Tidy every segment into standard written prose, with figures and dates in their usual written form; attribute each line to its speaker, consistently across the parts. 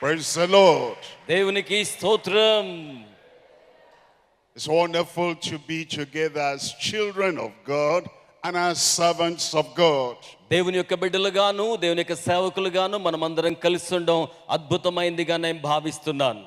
Speaker 1: Praise the Lord.
Speaker 2: దేవునికి స్తోత్రం.
Speaker 1: It's wonderful to be together as children of God and as servants of God.
Speaker 2: దేవుని యొక్క బిడ్డలుగాను దేవుని యొక్క సేవకులుగాను మనమందరం కలిసి ఉండడం అద్భుతమైందిగా నేను భావిస్తున్నాను.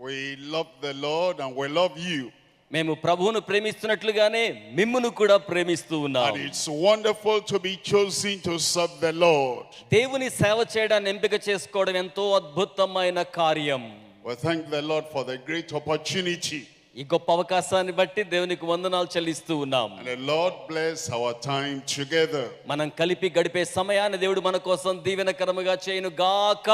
Speaker 1: We love the Lord and we love you.
Speaker 2: మేము ప్రభువును ప్రేమిస్తున్నట్లుగానే మిమ్మును కూడా ప్రేమిస్తూ ఉన్నాం.
Speaker 1: And it's wonderful to be chosen to serve the Lord.
Speaker 2: దేవుని సేవ చేయడాన్ని ఎంపిక చేసుకోవడం ఎంతో అద్భుతమైన కార్యం.
Speaker 1: We thank the Lord for the great opportunity.
Speaker 2: ఈ గొప్ప అవకాశాన్ని బట్టి దేవునికి వందనాలు చెల్లిస్తూ ఉన్నాం.
Speaker 1: And the Lord bless our time together.
Speaker 2: మనం కలిపి గడిపే సమయాన్ని దేవుడు మన కోసం దీవెనకరముగా చేయును గాక.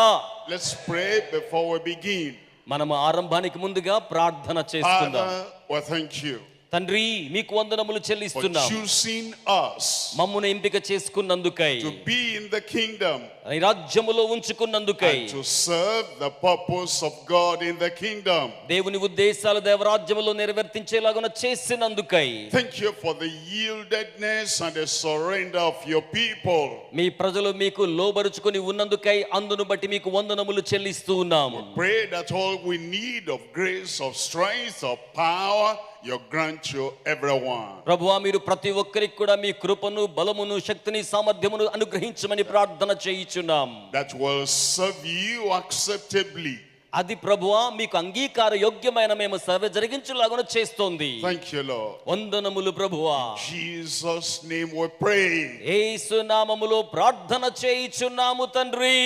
Speaker 1: Let's pray before we begin.
Speaker 2: మనం ఆరంభానికి ముందుగా ప్రార్థన చేసుకుందాం.
Speaker 1: Father, we thank you
Speaker 2: తండ్రి, మీకు వందనములు
Speaker 1: for
Speaker 2: చెల్లిస్తున్నాం.
Speaker 1: choosing us
Speaker 2: మమ్మును ఎంపిక చేసుకున్నందుకై,
Speaker 1: to be in the kingdom
Speaker 2: ఈ రాజ్యములో ఉంచుకున్నందుకై,
Speaker 1: and to serve the purpose of God in the kingdom.
Speaker 2: దేవుని ఉద్దేశాలు దేవరాజ్యములో నెరవేర్తించేలాగున చేసినందుకై,
Speaker 1: Thank you for the yieldedness and the surrender of your people.
Speaker 2: మీ ప్రజలు మీకు లోబరుచుకొని ఉన్నందుకై అందును బట్టి మీకు వందనములు చెల్లిస్తూ ఉన్నాము.
Speaker 1: Pray that all we need of grace, of strength, of power, you grant to everyone.
Speaker 2: ప్రభువా, మీరు ప్రతి ఒక్కరికి కూడా మీ కృపను, బలమును, శక్తిని, సామర్థ్యమును అనుగ్రహించమని ప్రార్థన చేయుచున్నాం.
Speaker 1: That will serve you acceptably.
Speaker 2: అది ప్రభువా మీకు అంగీకార యోగ్యమైన మేము సేవ జరిగించులాగున చేస్తోంది.
Speaker 1: Thank you, Lord.
Speaker 2: వందనములు ప్రభువా.
Speaker 1: Jesus' name we pray.
Speaker 2: యేసు నామములో ప్రార్థన చేయుచున్నాము తండ్రి.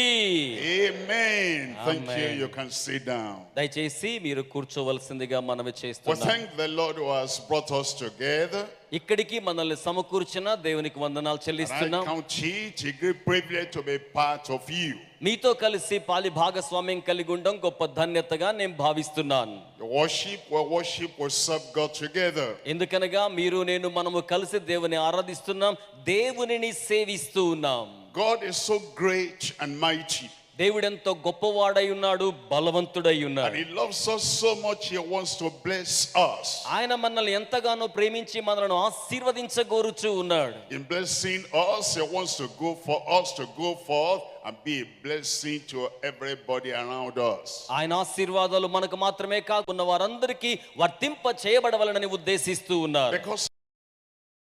Speaker 1: Amen. Thank you.
Speaker 2: Amen.
Speaker 1: You can sit down.
Speaker 2: దయచేసి మీరు కూర్చోవలసిందిగా మనవి
Speaker 1: We
Speaker 2: చేస్తున్నాం.
Speaker 1: thank the Lord who has brought us together.
Speaker 2: ఇక్కడికి మనల్ని సమకూర్చిన దేవునికి వందనాలు
Speaker 1: And I
Speaker 2: చెల్లిస్తున్నాం.
Speaker 1: count it a great privilege to be part of you.
Speaker 2: మీతో కలిసి పాలి భాగస్వామ్యం కలిగి ఉండడం గొప్ప ధన్యతగా నేను భావిస్తున్నాను.
Speaker 1: The worship, we serve God together.
Speaker 2: ఎందుకనగా మీరు నేను మనము కలిసి దేవుని ఆరాధిస్తున్నాం, దేవునిని సేవిస్తూ ఉన్నాం.
Speaker 1: God is so great and mighty.
Speaker 2: దేవుడెంతో గొప్పవాడై ఉన్నాడు, బలవంతుడై
Speaker 1: And
Speaker 2: ఉన్నాడు.
Speaker 1: He loves us so much, He wants to bless us.
Speaker 2: ఆయన మనల్ని ఎంతగానో ప్రేమించి మనలను ఆశీర్వదించగోరుచూ ఉన్నాడు.
Speaker 1: In blessing us, He wants to go for us to go forth and be a blessing to everybody around us.
Speaker 2: ఆయన ఆశీర్వాదాలు మనకు మాత్రమే కాకుండా వారందరికీ వర్తింప చేయబడవలనని ఉద్దేశిస్తూ ఉన్నారు.
Speaker 1: Because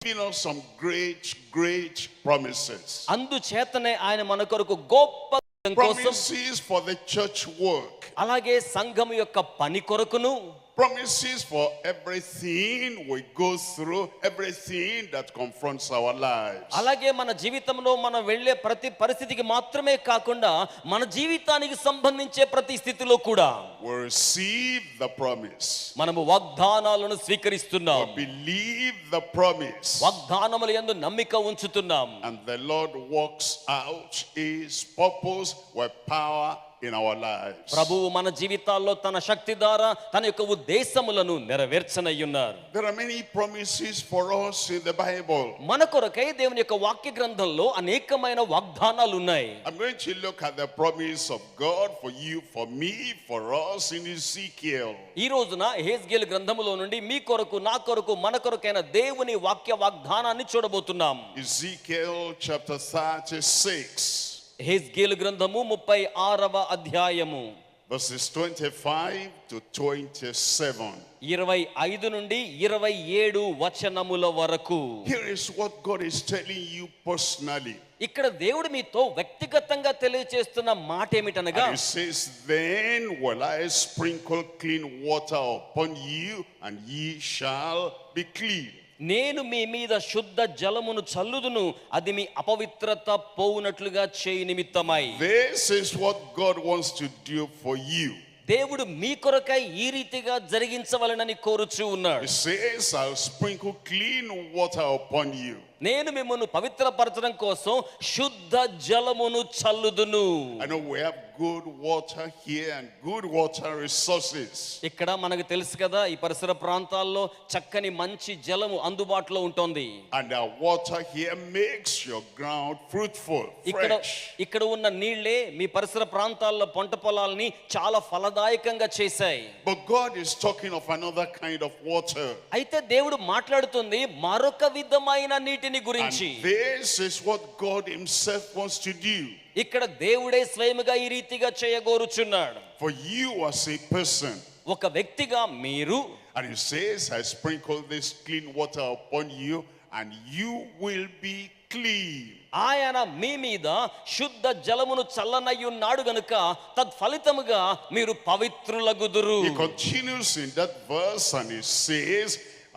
Speaker 1: He's given us some great promises.
Speaker 2: అందుచేతనే ఆయన మన కొరకు గొప్ప కోసం,
Speaker 1: Promises for the church work.
Speaker 2: అలాగే సంఘం యొక్క పని కొరకును,
Speaker 1: Promises for everything we go through, everything that confronts our lives.
Speaker 2: అలాగే మన జీవితంలో మనం వెళ్ళే ప్రతి పరిస్థితికి మాత్రమే కాకుండా మన జీవితానికి సంబంధించే ప్రతి స్థితిలో కూడా
Speaker 1: We receive the promise.
Speaker 2: మనము వాగ్దానాలను స్వీకరిస్తున్నాం.
Speaker 1: We believe the promise.
Speaker 2: వాగ్దానముల యందు నమ్మిక ఉంచుతున్నాం.
Speaker 1: And the Lord works out His purpose with power in our lives.
Speaker 2: ప్రభువు మన జీవితాల్లో తన శక్తి ద్వారా తన యొక్క ఉద్దేశములను నెరవేర్చనయ్యున్నారు.
Speaker 1: There are many promises for us in the Bible.
Speaker 2: మన కొరకై దేవుని యొక్క వాక్య గ్రంథంలో అనేకమైన వాగ్దానాలు ఉన్నాయి.
Speaker 1: I'm going to look at the promise of God for you, for me, for us in Ezekiel.
Speaker 2: ఈ రోజున యెహెజ్కేలు గ్రంథములో నుండి మీ కొరకు, నా కొరకు, మన కొరకైన దేవుని వాక్య వాగ్దానాన్ని చూడబోతున్నాం.
Speaker 1: Ezekiel chapter 36.
Speaker 2: యెహెజ్కేలు గ్రంథము 36వ అధ్యాయము
Speaker 1: Verses 25 to 27.
Speaker 2: 25 నుండి 27 వచనముల వరకు.
Speaker 1: Here is what God is telling you personally.
Speaker 2: ఇక్కడ దేవుడు మీతో వ్యక్తిగతంగా తెలియజేస్తున్న మాట ఏమిటనగా,
Speaker 1: And He says, Then will I sprinkle clean water upon you, and ye shall be clean.
Speaker 2: నేను మీ మీద శుద్ధ జలమును చల్లుదును, అది మీ అపవిత్రత పోవునట్లుగా చేయి నిమిత్తమై.
Speaker 1: This is what God wants to do for you.
Speaker 2: దేవుడు మీ కొరకై ఈ రీతిగా జరిగించవలెనని కోరుచూ ఉన్నాడు.
Speaker 1: He says, I'll sprinkle clean water upon you.
Speaker 2: నేను మిమ్మల్ని పవిత్రపరచడం కోసం శుద్ధ జలమును చల్లుదును.
Speaker 1: I know we have good water here and good water resources.
Speaker 2: ఇక్కడ మనకు తెలుసు కదా, ఈ పరిసర ప్రాంతాల్లో చక్కని మంచి జలము అందుబాటులో ఉంటుంది.
Speaker 1: And our water here makes your ground fruitful, fresh.
Speaker 2: ఇక్కడ ఉన్న నీళ్లే మీ పరిసర ప్రాంతాల్లో పంట పొలాల్ని చాలా ఫలదాయకంగా చేశాయి.
Speaker 1: But God is talking of another kind of water.
Speaker 2: అయితే దేవుడు మాట్లాడుతుంది మరొక విధమైన నీటిని గురించి.
Speaker 1: And this is what God Himself wants to do.
Speaker 2: ఇక్కడ దేవుడే స్వయముగా ఈ రీతిగా చేయగోరుచున్నాడు.
Speaker 1: For you as a person.
Speaker 2: ఒక వ్యక్తిగా మీరు.
Speaker 1: And he says, I sprinkle this clean water upon you and you will be clean.
Speaker 2: ఆయన మీ మీద శుద్ధ జలమును చల్లనయ్యున్నాడు గనుక తత్ఫలితముగా మీరు పవిత్రులగుదురు.
Speaker 1: He continues in that verse and he says,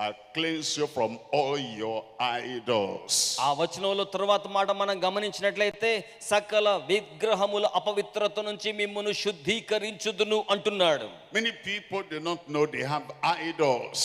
Speaker 1: I'll cleanse you from all your idols.
Speaker 2: ఆ వచనంలో తరువాత మాట మనం గమనించినట్లయితే సకల విగ్రహముల అపవిత్రత నుంచి మిమ్మును శుద్ధీకరించుదును అంటున్నాడు.
Speaker 1: Many people do not know they have idols.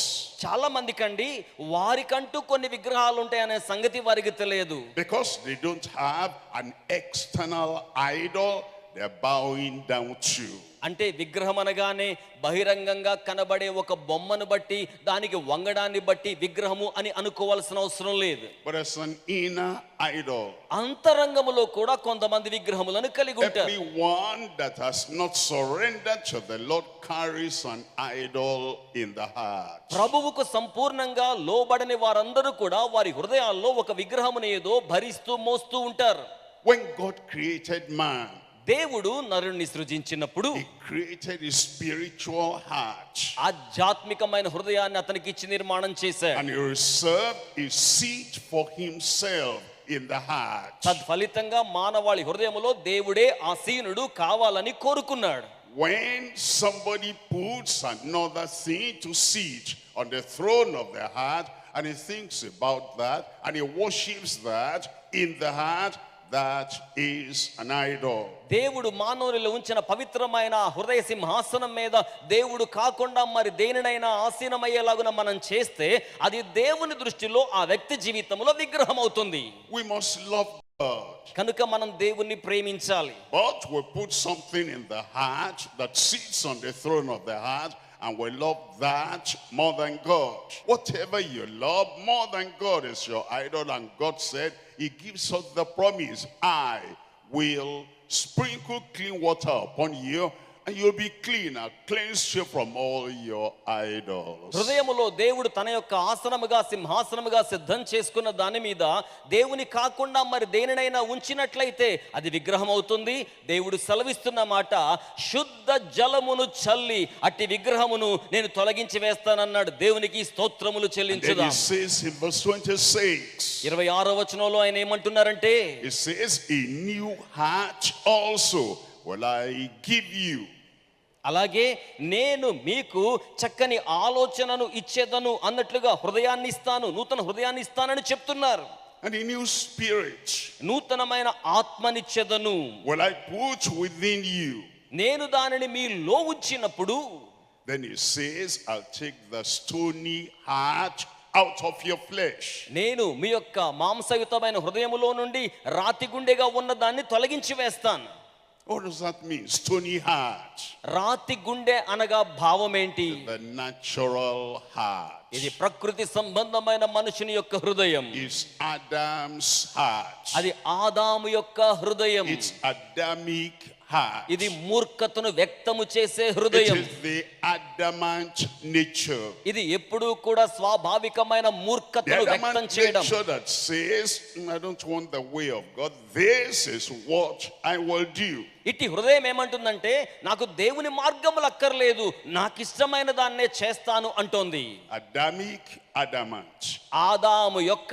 Speaker 2: చాలా మందికండి వారికంటూ కొన్ని విగ్రహాలు ఉంటాయనే సంగతి వారికి తెలియదు.
Speaker 1: Because they don't have an external idol they're bowing down to.
Speaker 2: అంటే విగ్రహం అనగానే బహిరంగంగా కనబడే ఒక బొమ్మను బట్టి దానికి వంగడాన్ని బట్టి విగ్రహము అని అనుకోవాల్సిన అవసరం లేదు.
Speaker 1: But as an inner idol.
Speaker 2: అంతరంగములో కూడా కొంతమంది విగ్రహములను కలిగి ఉంటారు.
Speaker 1: Everyone that has not surrendered to the Lord carries an idol in the heart.
Speaker 2: ప్రభువుకు సంపూర్ణంగా లోబడని వారందరూ కూడా వారి హృదయాల్లో ఒక విగ్రహమును ఏదో భరిస్తూ మోస్తూ ఉంటారు.
Speaker 1: When God created man,
Speaker 2: దేవుడు నరుణ్ణి సృజించినప్పుడు
Speaker 1: he created a spiritual heart.
Speaker 2: ఆధ్యాత్మికమైన హృదయాన్ని అతనికి ఇచ్చి నిర్మాణం చేశాడు.
Speaker 1: And he reserved a seat for himself in the heart.
Speaker 2: తద్ఫలితంగా మానవాళి హృదయములో దేవుడే ఆసీనుడు కావాలని కోరుకున్నాడు.
Speaker 1: When somebody puts another thing to sit on the throne of the heart and he thinks about that and he worships that in the heart, that is an idol.
Speaker 2: దేవుడు మానవునిలో ఉంచిన పవిత్రమైన హృదయ సింహాసనం మీద దేవుడు కాకుండా మరి దేనినైనా ఆసీనమయ్యేలాగున మనం చేస్తే అది దేవుని దృష్టిలో ఆ వ్యక్తి జీవితంలో విగ్రహం అవుతుంది.
Speaker 1: We must love God.
Speaker 2: కనుక మనం దేవుణ్ణి ప్రేమించాలి.
Speaker 1: But we put something in the heart that sits on the throne of the heart and we love that more than God. Whatever you love more than God is your idol, and God said he gives us the promise, I will sprinkle clean water upon you and you'll be clean. I'll cleanse you from all your idols.
Speaker 2: హృదయములో దేవుడు తన యొక్క ఆసనముగా సింహాసనముగా సిద్ధం చేసుకున్న దాని మీద దేవుని కాకుండా మరి దేనినైనా ఉంచినట్లయితే అది విగ్రహం అవుతుంది. దేవుడు సెలవిస్తున్న మాట, శుద్ధ జలమును చల్లి అట్టి విగ్రహమును నేను తొలగించి వేస్తానన్నాడు. దేవునికి స్తోత్రములు చెల్లించుదాం.
Speaker 1: He says in verse 26,
Speaker 2: 26వ వచనంలో ఆయన ఏమంటున్నారంటే,
Speaker 1: he says, a new heart also will I give you.
Speaker 2: అలాగే నేను మీకు చక్కని ఆలోచనను ఇచ్చేదను అన్నట్లుగా హృదయాన్ని ఇస్తాను, నూతన హృదయాన్ని ఇస్తానని చెప్తున్నారు.
Speaker 1: And a new spirit
Speaker 2: నూతనమైన ఆత్మనిచ్చేదను
Speaker 1: will I put within you.
Speaker 2: నేను దానిని మీలో ఉంచినప్పుడు.
Speaker 1: Then he says, I'll take the stony heart out of your flesh.
Speaker 2: నేను మీ యొక్క మాంసయుతమైన హృదయములో నుండి రాతి గుండెగా ఉన్న దాన్ని తొలగించి వేస్తాను.
Speaker 1: What does that mean? Stony heart.
Speaker 2: రాతి గుండె అనగా భావం ఏంటి?
Speaker 1: The natural heart.
Speaker 2: ఇది ప్రకృతి సంబంధమైన మనుషుని యొక్క హృదయం.
Speaker 1: It's Adam's heart.
Speaker 2: అది ఆదాము యొక్క హృదయం.
Speaker 1: It's Adamic heart.
Speaker 2: ఇది మూర్ఖతను వ్యక్తము చేసే హృదయం.
Speaker 1: It is the adamant nature.
Speaker 2: ఇది ఎప్పుడూ కూడా స్వాభావికమైన
Speaker 1: The
Speaker 2: మూర్ఖతను వ్యక్తం
Speaker 1: adamant
Speaker 2: చేయడం.
Speaker 1: nature that says, I don't want the way of God. This is what I will do.
Speaker 2: ఇట్టి హృదయం ఏమంటుందంటే, నాకు దేవుని మార్గములు అక్కర్లేదు, నాకు ఇష్టమైన దాన్నే చేస్తాను అంటోంది.
Speaker 1: Adamic adamant.
Speaker 2: ఆదాము యొక్క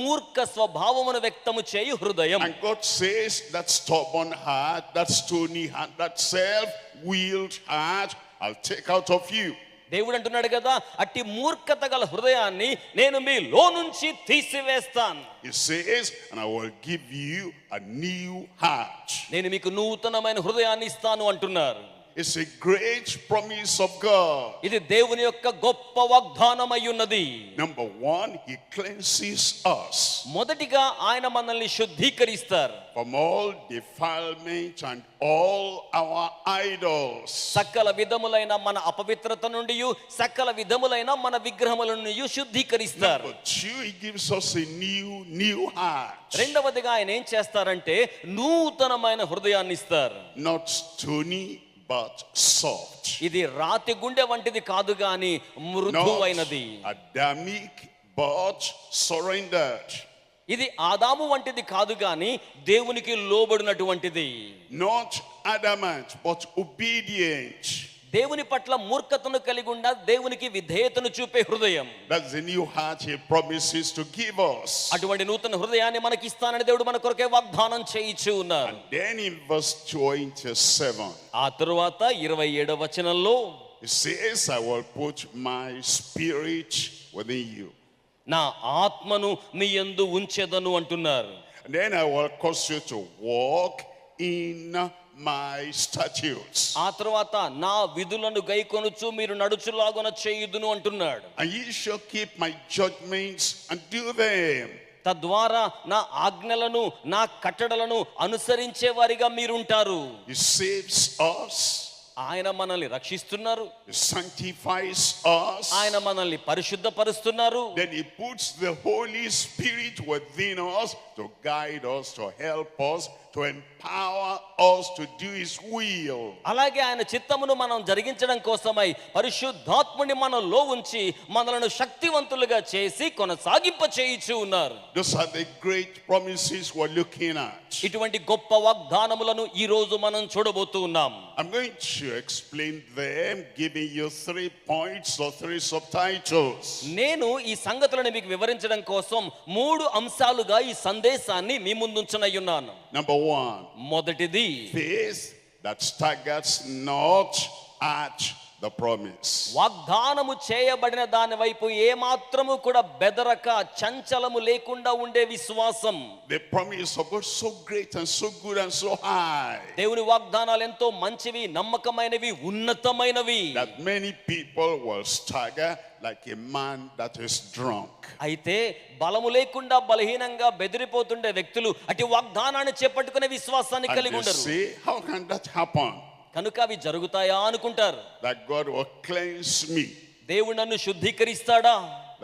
Speaker 2: మూర్ఖ స్వభావమును వ్యక్తము చేయు హృదయం.
Speaker 1: And God says that stubborn heart, that stony heart, that self-willed heart, I'll take out of you.
Speaker 2: దేవుడు అంటున్నాడు కదా, అట్టి మూర్ఖత గల హృదయాన్ని నేను మీలో నుంచి తీసివేస్తాను.
Speaker 1: He says, and I will give you a new heart.
Speaker 2: నేను మీకు నూతనమైన హృదయాన్ని ఇస్తాను అంటున్నారు.
Speaker 1: It's a great promise of God.
Speaker 2: ఇది దేవుని యొక్క గొప్ప వాగ్దానం అయ్యున్నది.
Speaker 1: Number one, he cleanses us
Speaker 2: మొదటిగా ఆయన మనల్ని శుద్ధీకరిస్తారు.
Speaker 1: from all defilement and all our idols.
Speaker 2: సకల విధములైన మన అపవిత్రత నుండి సకల విధములైన మన విగ్రహముల నుండి శుద్ధీకరిస్తారు.
Speaker 1: Number two, he gives us a new heart.
Speaker 2: రెండవదిగా ఆయన ఏం చేస్తారంటే నూతనమైన హృదయాన్ని ఇస్తారు.
Speaker 1: Not stony, but soft.
Speaker 2: ఇది రాతి గుండె వంటిది కాదు గాని మృదువైనది.
Speaker 1: Not Adamic, but surrendered.
Speaker 2: ఇది ఆదాము వంటిది కాదు గాని దేవునికి లోబడినటువంటిది.
Speaker 1: Not adamant, but obedient.
Speaker 2: దేవుని పట్ల మూర్ఖతను కలిగి ఉండ దేవునికి విధేయతను చూపే హృదయం.
Speaker 1: That's the new heart he promises to give us.
Speaker 2: అటువంటి నూతన హృదయాన్ని మనకి ఇస్తానని దేవుడు మన కొరకే వాగ్దానం చేయించి ఉన్నారు.
Speaker 1: And then in verse 27,
Speaker 2: ఆ తరువాత 27వ వచనంలో
Speaker 1: he says, I will put my spirit within you.
Speaker 2: నా ఆత్మను మీ యందు ఉంచెదను అంటున్నారు.
Speaker 1: And then I will cause you to walk in my statutes.
Speaker 2: ఆ తరువాత నా విధులను గైకొనుచు మీరు నడుచులాగున చేయుదును అంటున్నాడు.
Speaker 1: And ye shall keep my judgments and do them.
Speaker 2: తద్వారా నా ఆజ్ఞలను నా కట్టడలను అనుసరించే వారిగా మీరుంటారు.
Speaker 1: He saves us.
Speaker 2: ఆయన మనల్ని రక్షిస్తున్నారు.
Speaker 1: He sanctifies us.
Speaker 2: ఆయన మనల్ని పరిశుద్ధపరుస్తున్నారు.
Speaker 1: Then he puts the Holy Spirit within us to guide us, to help us, to empower us to do his will.
Speaker 2: అలాగే ఆయన చిత్తమును మనం జరిగించడం కోసమై పరిశుద్ధాత్ముని మనలో ఉంచి మనలను శక్తివంతులుగా చేసి కొనసాగింప చేయుచు ఉన్నారు.
Speaker 1: Those are the great promises we're looking at.
Speaker 2: ఇటువంటి గొప్ప వాగ్దానములను ఈ రోజు మనం చూడబోతూ ఉన్నాం.
Speaker 1: I'm going to explain them, giving you 3 points or 3 subtitles.
Speaker 2: నేను ఈ సంగతులను మీకు వివరించడం కోసం 3 అంశాలుగా ఈ సందేశాన్ని మీ ముందుంచనయ్యున్నాను.
Speaker 1: Number 1,
Speaker 2: మొదటిది
Speaker 1: faith that staggers not at the promise.
Speaker 2: వాగ్దానము చేయబడిన దాని వైపు ఏమాత్రము కూడా బెదరక చంచలము లేకుండా ఉండే విశ్వాసం.
Speaker 1: The promise of God so great and so good and so high
Speaker 2: దేవుని వాగ్దానాలు ఎంతో మంచివి, నమ్మకమైనవి, ఉన్నతమైనవి.
Speaker 1: that many people will stagger like a man that is drunk.
Speaker 2: అయితే బలము లేకుండా బలహీనంగా బెదిరిపోతుండే వ్యక్తులు అటు వాగ్దానాన్ని చేపట్టుకునే విశ్వాసాన్ని
Speaker 1: And
Speaker 2: కలిగి
Speaker 1: they
Speaker 2: ఉండరు.
Speaker 1: say, how can that happen?
Speaker 2: కనుక అవి జరుగుతాయా అనుకుంటారు.
Speaker 1: That God will cleanse me.
Speaker 2: దేవుడు నన్ను శుద్ధీకరిస్తాడా?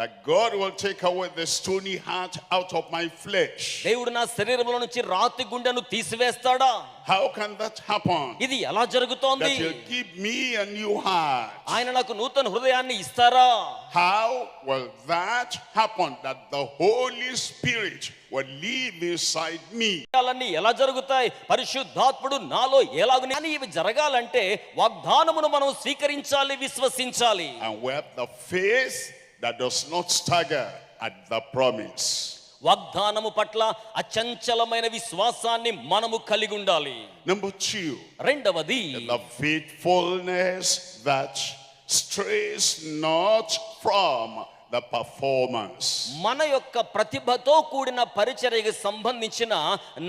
Speaker 1: That God will take away the stony heart out of my flesh.
Speaker 2: దేవుడు నా శరీరంలో నుంచి రాతి గుండెను తీసివేస్తాడా?
Speaker 1: How can that happen?
Speaker 2: ఇది ఎలా జరుగుతోంది?
Speaker 1: That he'll give me a new heart.
Speaker 2: ఆయన నాకు నూతన హృదయాన్ని ఇస్తారా?
Speaker 1: How will that happen? That the Holy Spirit will live inside me.
Speaker 2: అన్నీ ఎలా జరుగుతాయి? పరిశుద్ధాత్ముడు నాలో ఎలాగుని అని ఇవి జరగాలంటే వాగ్దానమును మనం స్వీకరించాలి, విశ్వసించాలి.
Speaker 1: And we have the faith that does not stagger at the promise.
Speaker 2: వాగ్దానము పట్ల అచంచలమైన విశ్వాసాన్ని మనము కలిగి ఉండాలి.
Speaker 1: Number 2,
Speaker 2: రెండవది
Speaker 1: the faithfulness that strays not from the performance.
Speaker 2: మన యొక్క ప్రతిభతో కూడిన పరిచర్యకు సంబంధించిన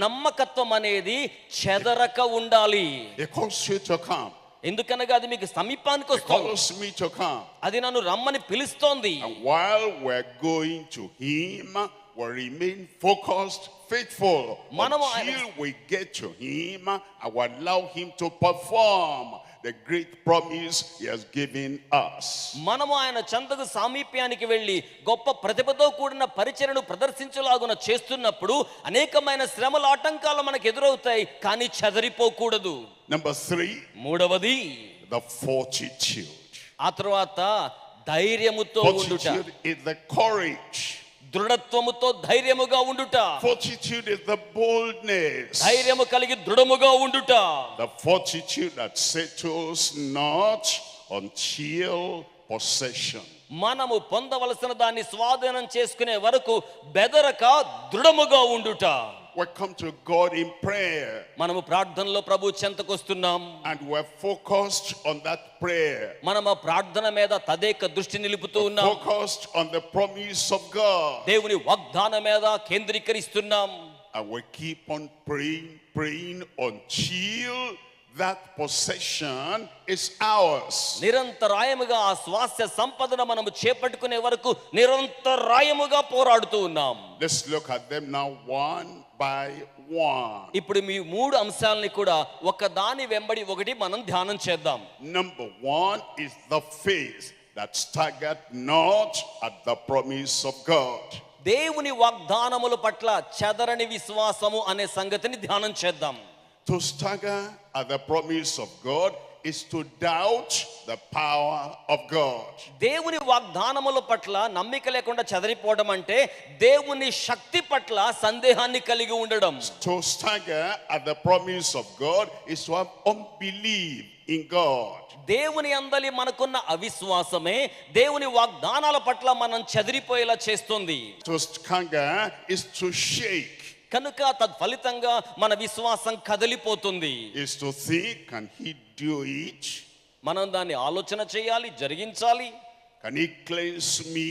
Speaker 2: నమ్మకత్వం అనేది చెదరక ఉండాలి.
Speaker 1: He calls you to come.
Speaker 2: ఎందుకనగా అది మీకు సమీపానికి
Speaker 1: He
Speaker 2: వస్తుంది.
Speaker 1: calls me to come.
Speaker 2: అది నన్ను రమ్మని పిలుస్తోంది.
Speaker 1: And while we're going to him, we remain focused, faithful until we get to him and we allow him to perform the great promise he has given us.
Speaker 2: మనము ఆయన చెంతకు సామీప్యానికి వెళ్ళి గొప్ప ప్రతిభతో కూడిన పరిచర్యను ప్రదర్శించలాగున చేస్తున్నప్పుడు అనేకమైన శ్రమల ఆటంకాలు మనకు ఎదురవుతాయి, కానీ చెదరిపోకూడదు.
Speaker 1: Number 3,
Speaker 2: మూడవది
Speaker 1: the fortitude.
Speaker 2: ఆ తరువాత ధైర్యముతో ఉండుట.
Speaker 1: Fortitude is the courage.
Speaker 2: దృఢత్వముతో ధైర్యముగా ఉండుట.
Speaker 1: Fortitude is the boldness.
Speaker 2: ధైర్యము కలిగి దృఢముగా ఉండుట.
Speaker 1: The fortitude that settles not until possession.
Speaker 2: మనము పొందవలసిన దాన్ని స్వాధీనం చేసుకునే వరకు బెదరక దృఢముగా ఉండుట.
Speaker 1: We come to God in prayer
Speaker 2: మనము ప్రార్థనలో ప్రభు చెంతకు వస్తున్నాం.
Speaker 1: and we're focused on that prayer.
Speaker 2: మనము ప్రార్థన మీద తదేక దృష్టి నిలుపుతూ ఉన్నాం.
Speaker 1: Focused on the promise of God.
Speaker 2: దేవుని వాగ్దానం మీద కేంద్రీకరిస్తున్నాం.
Speaker 1: And we keep on praying until that possession is ours.
Speaker 2: నిరంతరాయముగా ఆ స్వాస్థ్య సంపదను మనము చేపట్టుకునే వరకు నిరంతరాయముగా పోరాడుతూ ఉన్నాం.
Speaker 1: Let's look at them now one by one.
Speaker 2: ఇప్పుడు మీ 3 అంశాలని కూడా ఒకదాని వెంబడి ఒకటి మనం ధ్యానం చేద్దాం.
Speaker 1: Number 1 is the faith that staggered not at the promise of God.
Speaker 2: దేవుని వాగ్దానముల పట్ల చెదరని విశ్వాసము అనే సంగతిని ధ్యానం చేద్దాం.
Speaker 1: To stagger at the promise of God is to doubt the power of God.
Speaker 2: దేవుని వాగ్దానముల పట్ల నమ్మిక లేకుండా చెదరిపోవడం అంటే దేవుని శక్తి పట్ల సందేహాన్ని కలిగి ఉండడం.
Speaker 1: To stagger at the promise of God is to have unbelief in God.
Speaker 2: దేవుని అందలి మనకున్న అవిశ్వాసమే దేవుని వాగ్దానాల పట్ల మనం చెదిరిపోయేలా చేస్తుంది.
Speaker 1: To stagger is to shake.
Speaker 2: కనుక తద్ఫలితంగా మన విశ్వాసం కదిలిపోతుంది.
Speaker 1: Is to think, can he do it?
Speaker 2: మనం దాన్ని ఆలోచన చేయాలి, జరిగించాలి.
Speaker 1: Can he cleanse me?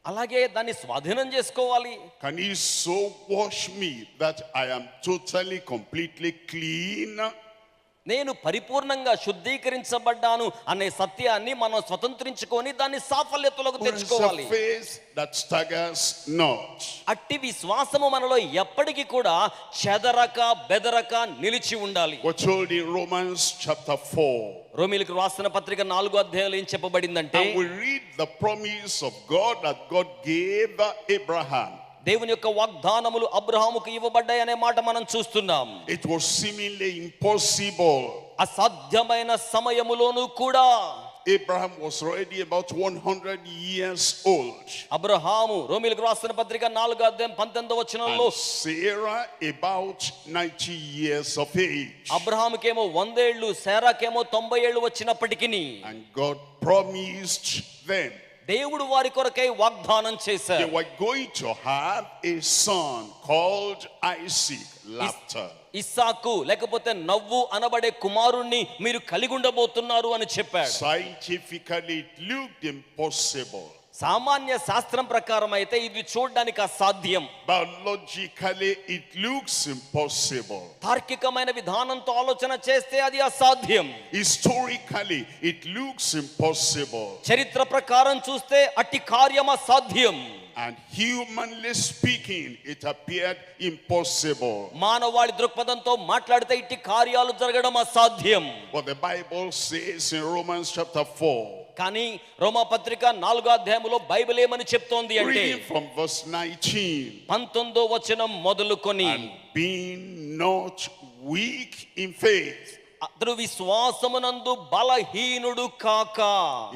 Speaker 2: అలాగే దాన్ని స్వాధీనం చేసుకోవాలి.
Speaker 1: Can he so wash me that I am totally, completely clean?
Speaker 2: నేను పరిపూర్ణంగా శుద్ధీకరించబడ్డాను అనే సత్యాన్ని మనం స్వతంత్రించుకొని దాన్ని సాఫల్యతలోకి తెచ్చుకోవాలి.
Speaker 1: Faith that staggers not.
Speaker 2: అట్టి విశ్వాసము మనలో ఎప్పటికీ కూడా చెదరక బెదరక నిలిచి ఉండాలి.
Speaker 1: We're told in Romans chapter 4.
Speaker 2: రోమీయులకు రాసిన పత్రిక 4వ అధ్యాయంలో ఏం చెప్పబడిందంటే,
Speaker 1: and we read the promise of God that God gave Abraham.
Speaker 2: దేవుని యొక్క వాగ్దానములు అబ్రహాముకు ఇవ్వబడ్డాయి అనే మాట మనం చూస్తున్నాం.
Speaker 1: It was seemingly impossible.
Speaker 2: అసాధ్యమైన సమయములోనూ కూడా
Speaker 1: Abraham was already about 100 years old.
Speaker 2: Abraham రోమీయులకు రాసిన పత్రిక 4వ అధ్యాయం 19వ వచనంలో,
Speaker 1: Sarah about 90 years of age.
Speaker 2: అబ్రహాముకేమో 100 ఏళ్లు, శారాకేమో 90 ఏళ్లు వచ్చినప్పటికీ
Speaker 1: and God promised them
Speaker 2: దేవుడు వారి కొరకై వాగ్దానం చేశారు.
Speaker 1: they were going to have a son called Isaac. Laughter.
Speaker 2: ఇస్సాకు లేకపోతే నవ్వు అనబడే కుమారుణ్ణి మీరు కలిగి ఉండబోతున్నారు అని చెప్పాడు.
Speaker 1: Scientifically it looked impossible.
Speaker 2: సామాన్య శాస్త్రం ప్రకారం అయితే ఇది చూడడానికి అసాధ్యం.
Speaker 1: Biologically it looks impossible.
Speaker 2: తార్కికమైన విధానంతో ఆలోచన చేస్తే అది అసాధ్యం.
Speaker 1: Historically it looks impossible.
Speaker 2: చరిత్ర ప్రకారం చూస్తే అట్టి కార్యం అసాధ్యం.
Speaker 1: and humanly speaking it appeared impossible.
Speaker 2: మానవాళి దృక్పథంతో మాట్లాడితే ఇట్టి కార్యాలు జరగడం అసాధ్యం.
Speaker 1: What the Bible says in Romans chapter 4.
Speaker 2: కానీ రోమా పత్రిక 4వ అధ్యాయములో బైబిల్ ఏమని చెప్తోంది అంటే,
Speaker 1: reading from verse 19.
Speaker 2: 19వ వచనం మొదలుకొని,
Speaker 1: and being not weak in faith.
Speaker 2: అతడు విశ్వాసమునందు బలహీనుడు కాక,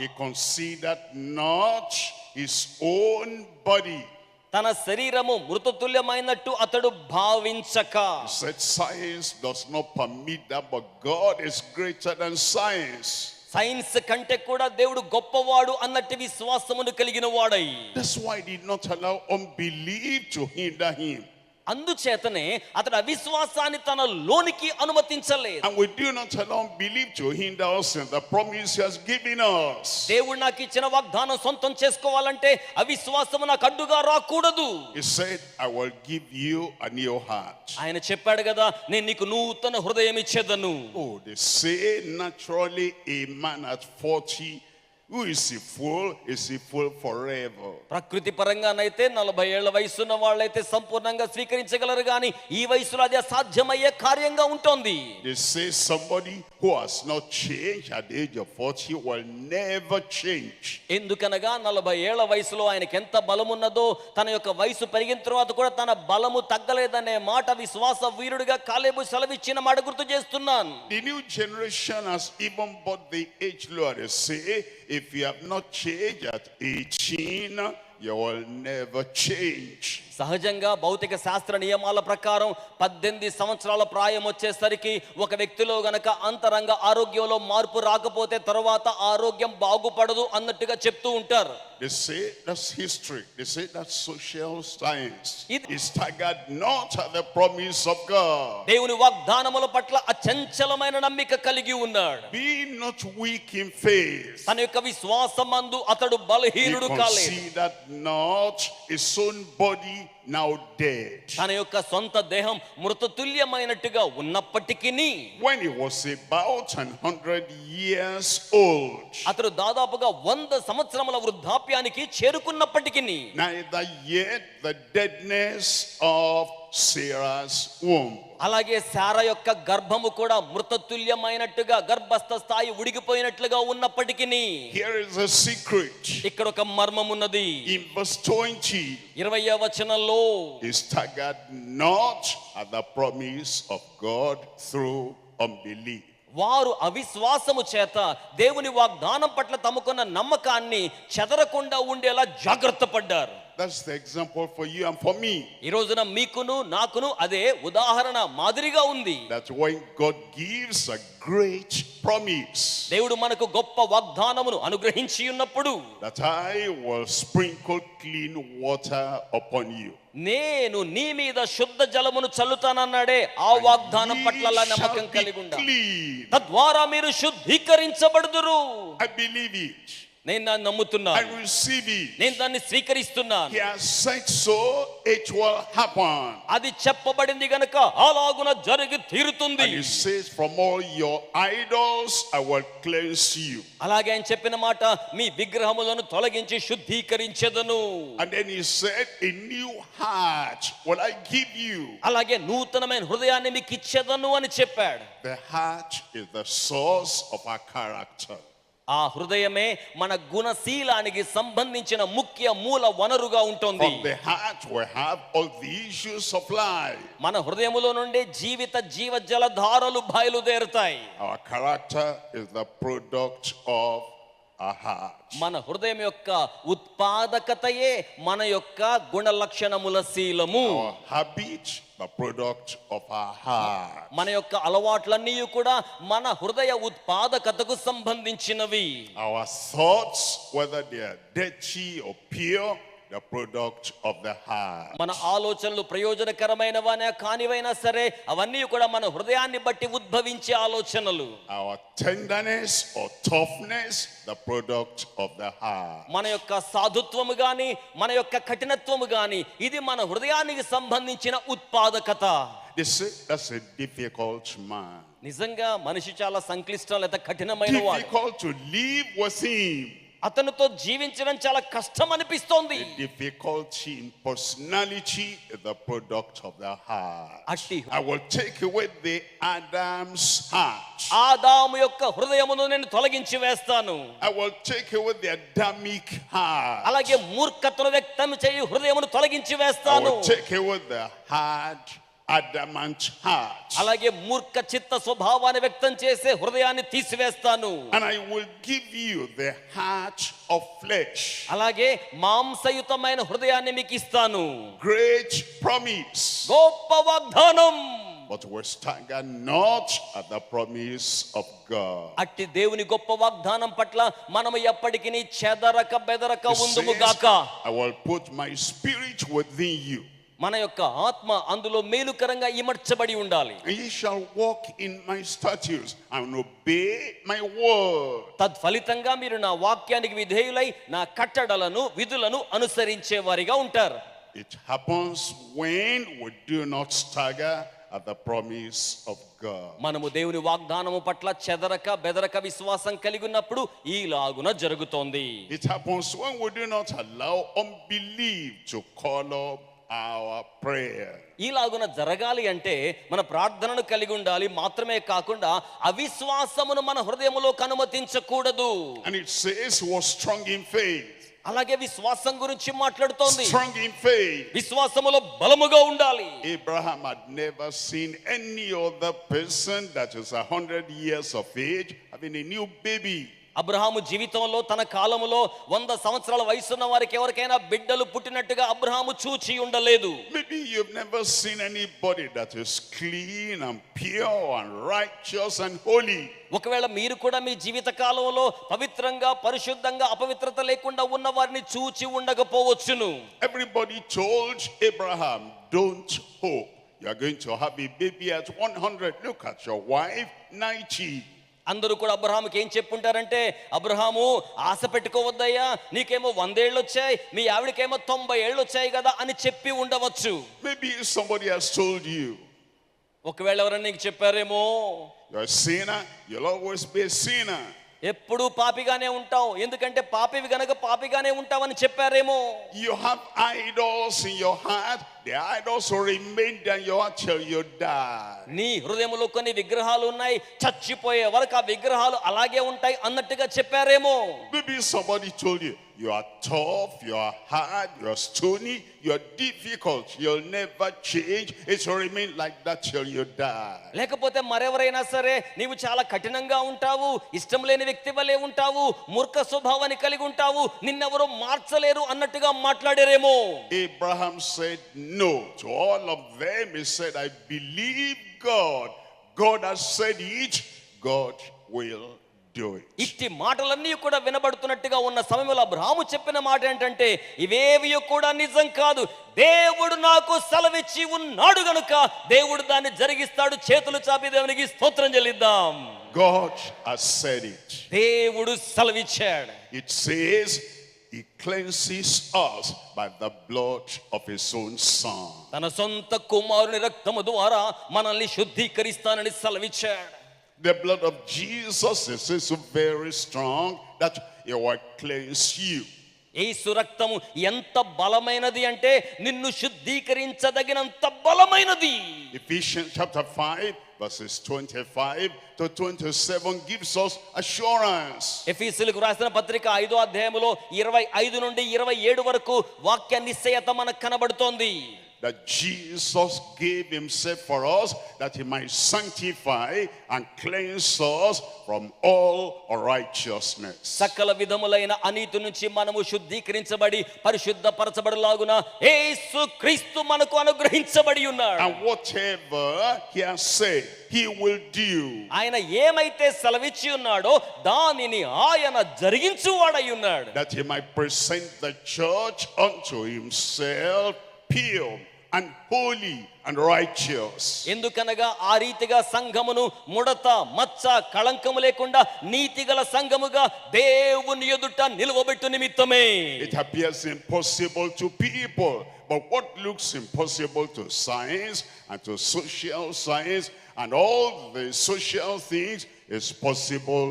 Speaker 1: he considered not his own body.
Speaker 2: తన శరీరము మృతతుల్యమైనట్టు అతడు భావించక.
Speaker 1: He said science does not permit that, but God is greater than science.
Speaker 2: Science కంటే కూడా దేవుడు గొప్పవాడు అన్నట్టు విశ్వాసమును కలిగిన వాడై,
Speaker 1: that's why he did not allow unbelief to hinder him.
Speaker 2: అందుచేతనే అతడు అవిశ్వాసాన్ని తన లోనికి అనుమతించలేదు.
Speaker 1: and we do not allow unbelief to hinder us in the promise he has given us.
Speaker 2: దేవుడు నాకు ఇచ్చిన వాగ్దానం సొంతం చేసుకోవాలంటే అవిశ్వాసము నాకు అడ్డుగా రాకూడదు.
Speaker 1: he said I will give you a new heart.
Speaker 2: ఆయన చెప్పాడు కదా, నేను నీకు నూతన హృదయం ఇచ్చేదను.
Speaker 1: oh, they say naturally a man at 40, who is he fool? Is he fool forever?
Speaker 2: ప్రకృతి పరంగానైతే 40 ఏళ్ల వయసున్న వాళ్ళైతే సంపూర్ణంగా స్వీకరించగలరు, కానీ ఈ వయసులో అది అసాధ్యమయ్యే కార్యంగా ఉంటుంది.
Speaker 1: they say somebody who has not changed at the age of 40 will never change.
Speaker 2: ఎందుకనగా 40 ఏళ్ల వయసులో ఆయనకి ఎంత బలం ఉన్నదో, తన యొక్క వయసు పెరిగిన తర్వాత కూడా తన బలము తగ్గలేదనే మాట విశ్వాస వీరుడిగా కాలేబు సెలవిచ్చిన మాట గుర్తు చేస్తున్నాను.
Speaker 1: the new generation has even bought the age law. They say if you have not changed at 18, you will never change.
Speaker 2: సహజంగా భౌతిక శాస్త్ర నియమాల ప్రకారం 18 సంవత్సరాల ప్రాయం వచ్చేసరికి ఒక వ్యక్తిలో గనక అంతరంగ ఆరోగ్యంలో మార్పు రాకపోతే తర్వాత ఆరోగ్యం బాగుపడదు అన్నట్టుగా చెప్తూ ఉంటారు.
Speaker 1: they say that's history. they say that's social science. it is staggered not at the promise of God.
Speaker 2: దేవుని వాగ్దానముల పట్ల అచంచలమైన నమ్మిక కలిగి ఉన్నాడు.
Speaker 1: be not weak in faith.
Speaker 2: తన యొక్క విశ్వాసమందు అతడు బలహీనుడు కాలేదు.
Speaker 1: he considered not his own body now dead.
Speaker 2: తన యొక్క సొంత దేహం మృతతుల్యమైనట్టుగా ఉన్నప్పటికీ,
Speaker 1: when he was about 100 years old,
Speaker 2: అతడు దాదాపుగా 100 సంవత్సరముల వృద్ధాప్యానికి చేరుకున్నప్పటికీ,
Speaker 1: neither yet the deadness of Sarah's womb.
Speaker 2: అలాగే శారా యొక్క గర్భము కూడా మృతతుల్యమైనట్టుగా గర్భస్థ స్థాయి ఉడిగిపోయినట్లుగా ఉన్నప్పటికీ,
Speaker 1: here is a secret.
Speaker 2: ఇక్కడ ఒక మర్మం ఉన్నది.
Speaker 1: in verse 20,
Speaker 2: 20వ వచనంలో,
Speaker 1: he staggered not at the promise of God through unbelief.
Speaker 2: వారు అవిశ్వాసము చేత దేవుని వాగ్దానం పట్ల తమకున్న నమ్మకాన్ని చెదరకుండా ఉండేలా జాగ్రత్త పడ్డారు.
Speaker 1: That's the example for you and for me.
Speaker 2: ఈ రోజున మీకును నాకును అదే ఉదాహరణ మాదిరిగా ఉంది.
Speaker 1: That when God gives a great promise,
Speaker 2: దేవుడు మనకు గొప్ప వాగ్దానమును అనుగ్రహించి ఉన్నప్పుడు,
Speaker 1: that I will sprinkle clean water upon you.
Speaker 2: నేను నీ మీద శుద్ధ జలమును చల్లుతానన్నాడే, ఆ వాగ్దానం పట్ల నమ్మకం కలిగి ఉండాలి. తద్వారా మీరు శుద్ధీకరించబడుదురు.
Speaker 1: I believe it.
Speaker 2: నేను దాన్ని నమ్ముతున్నాను.
Speaker 1: I receive it.
Speaker 2: నేను దాన్ని స్వీకరిస్తున్నాను.
Speaker 1: He has said so, it will happen.
Speaker 2: అది చెప్పబడింది గనుక అలాగున జరిగి తీరుతుంది.
Speaker 1: And he says, from all your idols I will cleanse you.
Speaker 2: అలాగే ఆయన చెప్పిన మాట, మీ విగ్రహములను తొలగించి శుద్ధీకరించెదను.
Speaker 1: And then he said, a new heart will I give you.
Speaker 2: అలాగే నూతనమైన హృదయాన్ని మీకు ఇచ్చేదను అని చెప్పాడు.
Speaker 1: The heart is the source of our character.
Speaker 2: ఆ హృదయమే మన గుణశీలానికి సంబంధించిన ముఖ్య మూల వనరుగా ఉంటుంది.
Speaker 1: From the heart we have all the issues of life.
Speaker 2: మన హృదయములో నుండి జీవ జలధారలు బయలుదేరుతాయి.
Speaker 1: Our character is the product of our heart.
Speaker 2: మన హృదయం యొక్క ఉత్పాదకతయే మన యొక్క గుణ లక్షణముల శీలము.
Speaker 1: Our habit, the product of our heart.
Speaker 2: మన యొక్క అలవాట్లన్నీ కూడా మన హృదయ ఉత్పాదకతకు సంబంధించినవి.
Speaker 1: Our thoughts, whether they are dirty or pure, the product of the heart.
Speaker 2: మన ఆలోచనలు ప్రయోజనకరమైనవైనా కానివైనా సరే, అవన్నీ కూడా మన హృదయాన్ని బట్టి ఉద్భవించే ఆలోచనలు.
Speaker 1: Our tenderness or toughness, the product of the heart.
Speaker 2: మన యొక్క సాధుత్వము గాని, మన యొక్క కఠినత్వము గాని, ఇది మన హృదయానికి సంబంధించిన ఉత్పాదకత.
Speaker 1: They say that's a difficult man.
Speaker 2: నిజంగా మనిషి చాలా సంక్లిష్టం లేదా కఠినమైన వాడు.
Speaker 1: Difficult to live with him.
Speaker 2: అతనితో జీవించడం చాలా కష్టం అనిపిస్తోంది.
Speaker 1: The difficulty in personality is the product of the heart. I will take away the Adam's heart.
Speaker 2: ఆదాము యొక్క హృదయమును నేను తొలగించి వేస్తాను.
Speaker 1: I will take away the Adamic heart.
Speaker 2: అలాగే మూర్ఖతను వ్యక్తం చేయు హృదయమును తొలగించి
Speaker 1: I
Speaker 2: వేస్తాను.
Speaker 1: will take away the hard adamant heart.
Speaker 2: అలాగే మూర్ఖ చిత్త స్వభావాన్ని వ్యక్తం చేసే హృదయాన్ని తీసివేస్తాను.
Speaker 1: And I will give you the heart of flesh.
Speaker 2: అలాగే మాంసయుతమైన హృదయాన్ని మీకు ఇస్తాను.
Speaker 1: Great promise.
Speaker 2: గొప్ప వాగ్దానం.
Speaker 1: But we stagger not at the promise of God.
Speaker 2: అట్టి దేవుని గొప్ప వాగ్దానం పట్ల మనము ఎప్పటికీ చెదరక బెదరక ఉందుము గాక.
Speaker 1: I will put my spirit within you.
Speaker 2: మన యొక్క ఆత్మ అందులో మేలుకరంగా ఇమర్చబడి ఉండాలి.
Speaker 1: And ye shall walk in my statutes and obey my word.
Speaker 2: తద్ఫలితంగా మీరు నా వాక్యానికి విధేయులై నా కట్టడలను విధులను అనుసరించే వారిగా ఉంటారు.
Speaker 1: It happens when we do not stagger at the promise of God.
Speaker 2: మనము దేవుని వాగ్దానము పట్ల చెదరక బెదరక విశ్వాసం కలిగి ఉన్నప్పుడు ఈలాగున జరుగుతోంది.
Speaker 1: It happens when we do not allow unbelief to color our prayer.
Speaker 2: ఈలాగున జరగాలి అంటే మన ప్రార్థనను కలిగి ఉండాలి. మాత్రమే కాకుండా అవిశ్వాసమును మన హృదయములోకి అనుమతించకూడదు.
Speaker 1: And it says he was strong in faith.
Speaker 2: అలాగే విశ్వాసం గురించి మాట్లాడుతోంది.
Speaker 1: Strong in faith.
Speaker 2: విశ్వాసములో బలముగా ఉండాలి.
Speaker 1: Abraham had never seen any other person that is 100 years of age having a new baby.
Speaker 2: Abraham జీవితంలో తన కాలములో 100 సంవత్సరాల వయసున్న వారికి ఎవరికైనా బిడ్డలు పుట్టినట్టుగా అబ్రహాము చూచి ఉండలేదు.
Speaker 1: Maybe you've never seen anybody that is clean and pure and righteous and holy.
Speaker 2: ఒకవేళ మీరు కూడా మీ జీవిత కాలంలో పవిత్రంగా పరిశుద్ధంగా అపవిత్రత లేకుండా ఉన్న వారిని చూచి ఉండకపోవచ్చును.
Speaker 1: Everybody told Abraham, don't hope. You are going to have a baby at 100. Look at your wife, 90.
Speaker 2: అందరూ కూడా అబ్రహాముకి ఏం చెప్పుంటారంటే, అబ్రహాము ఆశ పెట్టుకోవద్దయ్యా, నీకేమో 100 ఏళ్ళు వచ్చాయి, మీ ఆవిడకేమో 90 ఏళ్ళు వచ్చాయి కదా అని చెప్పి ఉండవచ్చు.
Speaker 1: Maybe somebody has told you.
Speaker 2: ఒకవేళ ఎవరైనా నీకు చెప్పారేమో,
Speaker 1: you're a sinner, you'll always be a sinner.
Speaker 2: ఎప్పుడు పాపిగానే ఉంటావు, ఎందుకంటే పాపివి గనక పాపిగానే ఉంటావని చెప్పారేమో.
Speaker 1: You have idols in your heart. The idols will remain there in your heart till you die.
Speaker 2: నీ హృదయములో కొన్ని విగ్రహాలు ఉన్నాయి, చచ్చిపోయే వరకు ఆ విగ్రహాలు అలాగే ఉంటాయి అన్నట్టుగా చెప్పారేమో.
Speaker 1: Maybe somebody told you, you are tough, you are hard, you are stony, you are difficult, you'll never change. It will remain like that till you die.
Speaker 2: లేకపోతే మరెవరైనా సరే నీవు చాలా కఠినంగా ఉంటావు, ఇష్టం లేని వ్యక్తి వలె ఉంటావు, మూర్ఖ స్వభావాన్ని కలిగి ఉంటావు, నిన్నెవరూ మార్చలేరు అన్నట్టుగా మాట్లాడారేమో.
Speaker 1: Abraham said no to all of them. He said, I believe God. God has said it, God will do it.
Speaker 2: ఇట్టి మాటలన్నీ కూడా వినబడుతున్నట్టుగా ఉన్న సమయంలో అబ్రహాము చెప్పిన మాట ఏంటంటే, ఇవేవి కూడా నిజం కాదు, దేవుడు నాకు సెలవిచ్చి ఉన్నాడు గనుక దేవుడు దాన్ని జరిగిస్తాడు. చేతులు చాపి దేవునికి స్తోత్రం చెల్లిద్దాం.
Speaker 1: God has said it.
Speaker 2: దేవుడు సెలవిచ్చాడు.
Speaker 1: It says he cleanses us by the blood of his own son.
Speaker 2: తన సొంత కుమారుని రక్తము ద్వారా మనల్ని శుద్ధీకరిస్తానని సెలవిచ్చాడు.
Speaker 1: The blood of Jesus is so very strong that it will cleanse you.
Speaker 2: యేసు రక్తము ఎంత బలమైనది అంటే నిన్ను శుద్ధీకరించదగినంత బలమైనది.
Speaker 1: Ephesians chapter 5 verses 25 to 27 gives us assurance.
Speaker 2: ఎఫెసీయులకు రాసిన పత్రిక 5వ అధ్యాయములో 25 నుండి 27 వరకు వాక్య నిశ్చయత మనకు కనబడుతోంది.
Speaker 1: That Jesus gave himself for us, that he might sanctify and cleanse us from all unrighteousness.
Speaker 2: సకల విధములైన అనీతి నుంచి మనము శుద్ధీకరించబడి పరిశుద్ధపరచబడులాగున యేసు క్రీస్తు మనకు అనుగ్రహించబడి ఉన్నాడు.
Speaker 1: And whatever he has said, he will do.
Speaker 2: ఆయన ఏమైతే సెలవిచ్చి ఉన్నాడో దానిని ఆయన జరిగించువాడై ఉన్నాడు.
Speaker 1: That he might present the church unto himself pure and holy and righteous.
Speaker 2: ఎందుకనగా ఆ రీతిగా సంఘమును ముడత మచ్చ కళంకము లేకుండా నీతిగల సంఘముగా దేవుని ఎదుట నిలువబెట్టు నిమిత్తమే.
Speaker 1: It appears impossible to people, but what looks impossible to science and to social science and all the social things is possible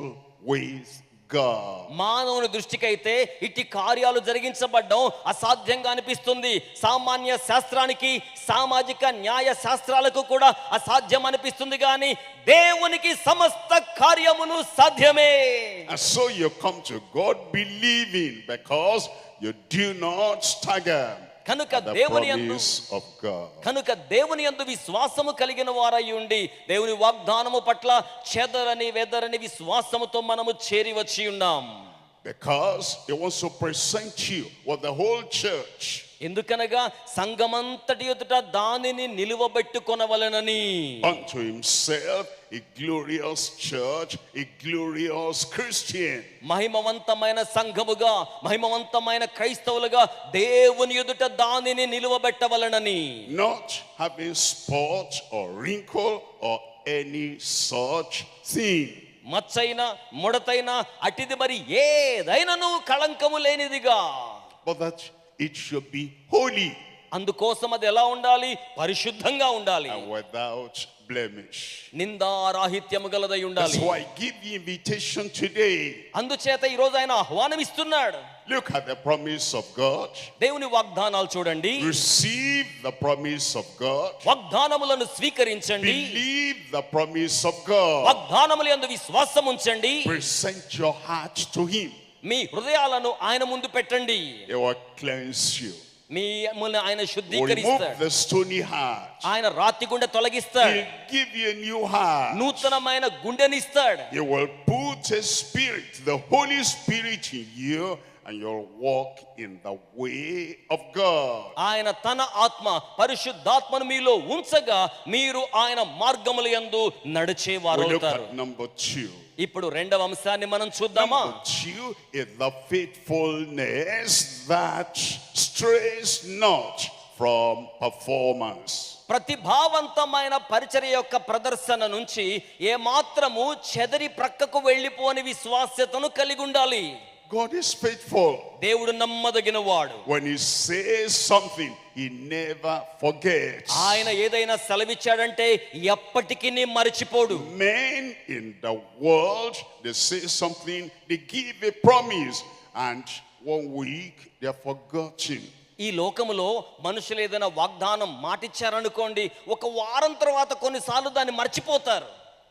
Speaker 1: with God.
Speaker 2: మానవుని దృష్టికైతే ఇట్టి కార్యాలు జరిగించబడ్డం అసాధ్యంగా అనిపిస్తుంది. సామాన్య శాస్త్రానికి సామాజిక న్యాయ శాస్త్రాలకు కూడా అసాధ్యం అనిపిస్తుంది, కానీ దేవునికి సమస్త కార్యమును సాధ్యమే.
Speaker 1: And so you come to God believing because you do not stagger
Speaker 2: కనుక
Speaker 1: at the
Speaker 2: దేవుని యందు
Speaker 1: promise of God.
Speaker 2: కనుక దేవుని యందు విశ్వాసము కలిగిన వారై ఉండి దేవుని వాగ్దానము పట్ల చెదరని వెదరని విశ్వాసముతో మనము చేరి వచ్చి ఉన్నాం.
Speaker 1: Because he wants to present you with the whole church.
Speaker 2: ఎందుకనగా సంఘమంతటి ఎదుట దానిని నిలువబెట్టుకొనవలెనని.
Speaker 1: Unto himself a glorious church, a glorious Christian.
Speaker 2: మహిమవంతమైన సంఘముగా మహిమవంతమైన క్రైస్తవులుగా దేవుని ఎదుట దానిని నిలువబెట్టవలెనని.
Speaker 1: Not having spot or wrinkle or any such thing.
Speaker 2: మచ్చైన ముడతైన అటిది మరి ఏదైనను కళంకము లేనిదిగా.
Speaker 1: But that it should be holy
Speaker 2: అందుకోసం అది ఎలా ఉండాలి? పరిశుద్ధంగా ఉండాలి,
Speaker 1: and without blemish.
Speaker 2: నిందారాహిత్యము గలదై ఉండాలి.
Speaker 1: That's why I give you invitation today.
Speaker 2: అందుచేత ఈ రోజు ఆయన ఆహ్వానం ఇస్తున్నాడు.
Speaker 1: Look at the promise of God.
Speaker 2: దేవుని వాగ్దానాలు చూడండి.
Speaker 1: Receive the promise of God.
Speaker 2: వాగ్దానములను స్వీకరించండి.
Speaker 1: Believe the promise of God.
Speaker 2: వాగ్దానముల యందు విశ్వాసం ఉంచండి.
Speaker 1: Present your heart to him.
Speaker 2: మీ హృదయాలను ఆయన ముందు పెట్టండి.
Speaker 1: He will cleanse you.
Speaker 2: మిమ్మల్ని ఆయన
Speaker 1: Will remove
Speaker 2: శుద్ధీకరిస్తాడు.
Speaker 1: the stony heart.
Speaker 2: ఆయన రాతి గుండె తొలగిస్తాడు.
Speaker 1: He'll give you a new heart.
Speaker 2: నూతనమైన గుండెనిస్తాడు.
Speaker 1: He will put a spirit, the Holy Spirit in you, and you'll walk in the way of God.
Speaker 2: ఆయన తన ఆత్మ పరిశుద్ధాత్మను మీలో ఉంచగా మీరు ఆయన మార్గముల యందు నడిచేవారు
Speaker 1: We look
Speaker 2: అవుతారు.
Speaker 1: at number 2.
Speaker 2: ఇప్పుడు రెండవ అంశాన్ని మనం చూద్దామా?
Speaker 1: Number 2 is the faithfulness that strays not from performance.
Speaker 2: ప్రతిభావంతమైన పరిచర్య యొక్క ప్రదర్శన నుంచి ఏ మాత్రము చెదరి ప్రక్కకు వెళ్ళిపోని విశ్వాస్యతను కలిగి ఉండాలి.
Speaker 1: God is faithful.
Speaker 2: దేవుడు నమ్మదగిన వాడు.
Speaker 1: When he says something, he never forgets.
Speaker 2: ఆయన ఏదైనా సెలవిచ్చాడంటే ఎప్పటికీ మరచిపోడు.
Speaker 1: Men in the world, they say something, they give a promise, and 1 week they are forgotten.
Speaker 2: ఈ లోకములో మనుషులు ఏదైనా వాగ్దానం మాటిచ్చారనుకోండి, ఒక వారం తర్వాత కొన్నిసార్లు దాన్ని మర్చిపోతారు.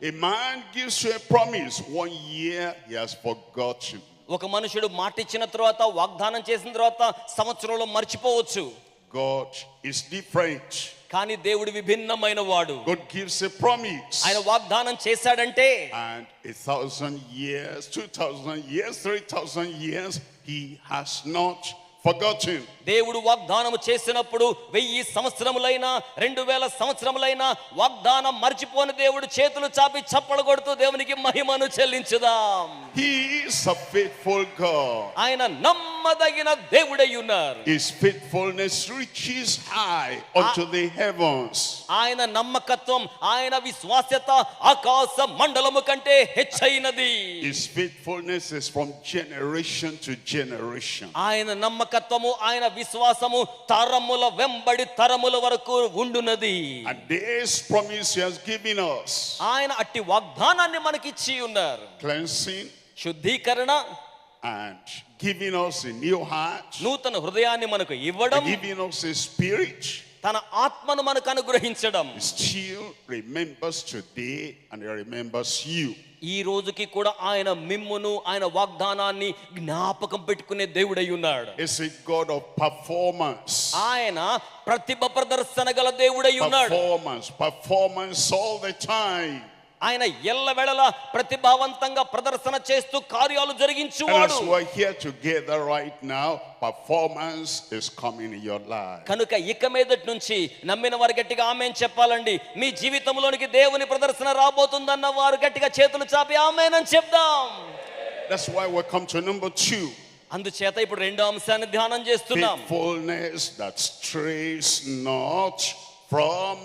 Speaker 1: A man gives you a promise, 1 year he has forgotten.
Speaker 2: ఒక మనుషుడు మాట ఇచ్చిన తర్వాత, వాగ్దానం చేసిన తర్వాత సంవత్సరంలో మర్చిపోవచ్చు.
Speaker 1: God is different.
Speaker 2: కానీ దేవుడు విభిన్నమైన వాడు.
Speaker 1: God gives a promise.
Speaker 2: ఆయన వాగ్దానం చేశాడంటే,
Speaker 1: And 1,000 years, 2,000 years, 3,000 years, he has not forgotten.
Speaker 2: దేవుడు వాగ్దానం చేసినప్పుడు 1000 సంవత్సరములైనా 2000 సంవత్సరములైనా వాగ్దానం మర్చిపోని దేవుడు చేతులు చాపి చప్పలు కొడుతూ దేవునికి మహిమను చెల్లించుదాం.
Speaker 1: He is a faithful God.
Speaker 2: ఆయన నమ్మదగిన దేవుడై ఉన్నారు.
Speaker 1: His faithfulness reaches high unto the heavens.
Speaker 2: ఆయన నమ్మకత్వం, ఆయన విశ్వాస్యత ఆకాశ మండలము కంటే హెచ్చైనది.
Speaker 1: His faithfulness is from generation to generation.
Speaker 2: ఆయన నమ్మకత్వము, ఆయన విశ్వాసము తరముల వెంబడి తరముల వరకు ఉండునది.
Speaker 1: And this promise he has given us,
Speaker 2: ఆయన అట్టి వాగ్దానాన్ని మనకి ఇచ్చి ఉన్నారు.
Speaker 1: cleansing
Speaker 2: శుద్ధీకరణ
Speaker 1: and giving us a new heart,
Speaker 2: నూతన హృదయాన్ని మనకు ఇవ్వడం,
Speaker 1: giving us a spirit.
Speaker 2: తన ఆత్మను మనకు అనుగ్రహించడం.
Speaker 1: He still remembers today and he remembers you.
Speaker 2: ఈ రోజుకి కూడా ఆయన మిమ్మును, ఆయన వాగ్దానాన్ని జ్ఞాపకం పెట్టుకునే దేవుడై ఉన్నాడు.
Speaker 1: Is a God of performance.
Speaker 2: ఆయన ప్రతిభ ప్రదర్శన గల దేవుడై ఉన్నాడు.
Speaker 1: Performance all the time.
Speaker 2: ఆయన ఎల్లవేళలా ప్రతిభావంతంగా ప్రదర్శన చేస్తూ కార్యాలు జరిగించువాడు.
Speaker 1: And as we're here together right now, performance is coming in your life.
Speaker 2: కనుక ఇక మీదటి నుంచి నమ్మిన వారు గట్టిగా ఆమేన్ చెప్పాలండి. మీ జీవితంలోనికి దేవుని ప్రదర్శన రాబోతుందన్న వారు గట్టిగా చేతులు చాపి ఆమేన్ అని చెప్దాం.
Speaker 1: That's why we come to number 2.
Speaker 2: అందుచేత ఇప్పుడు రెండో అంశాన్ని ధ్యానం చేస్తున్నాం.
Speaker 1: Faithfulness that strays not from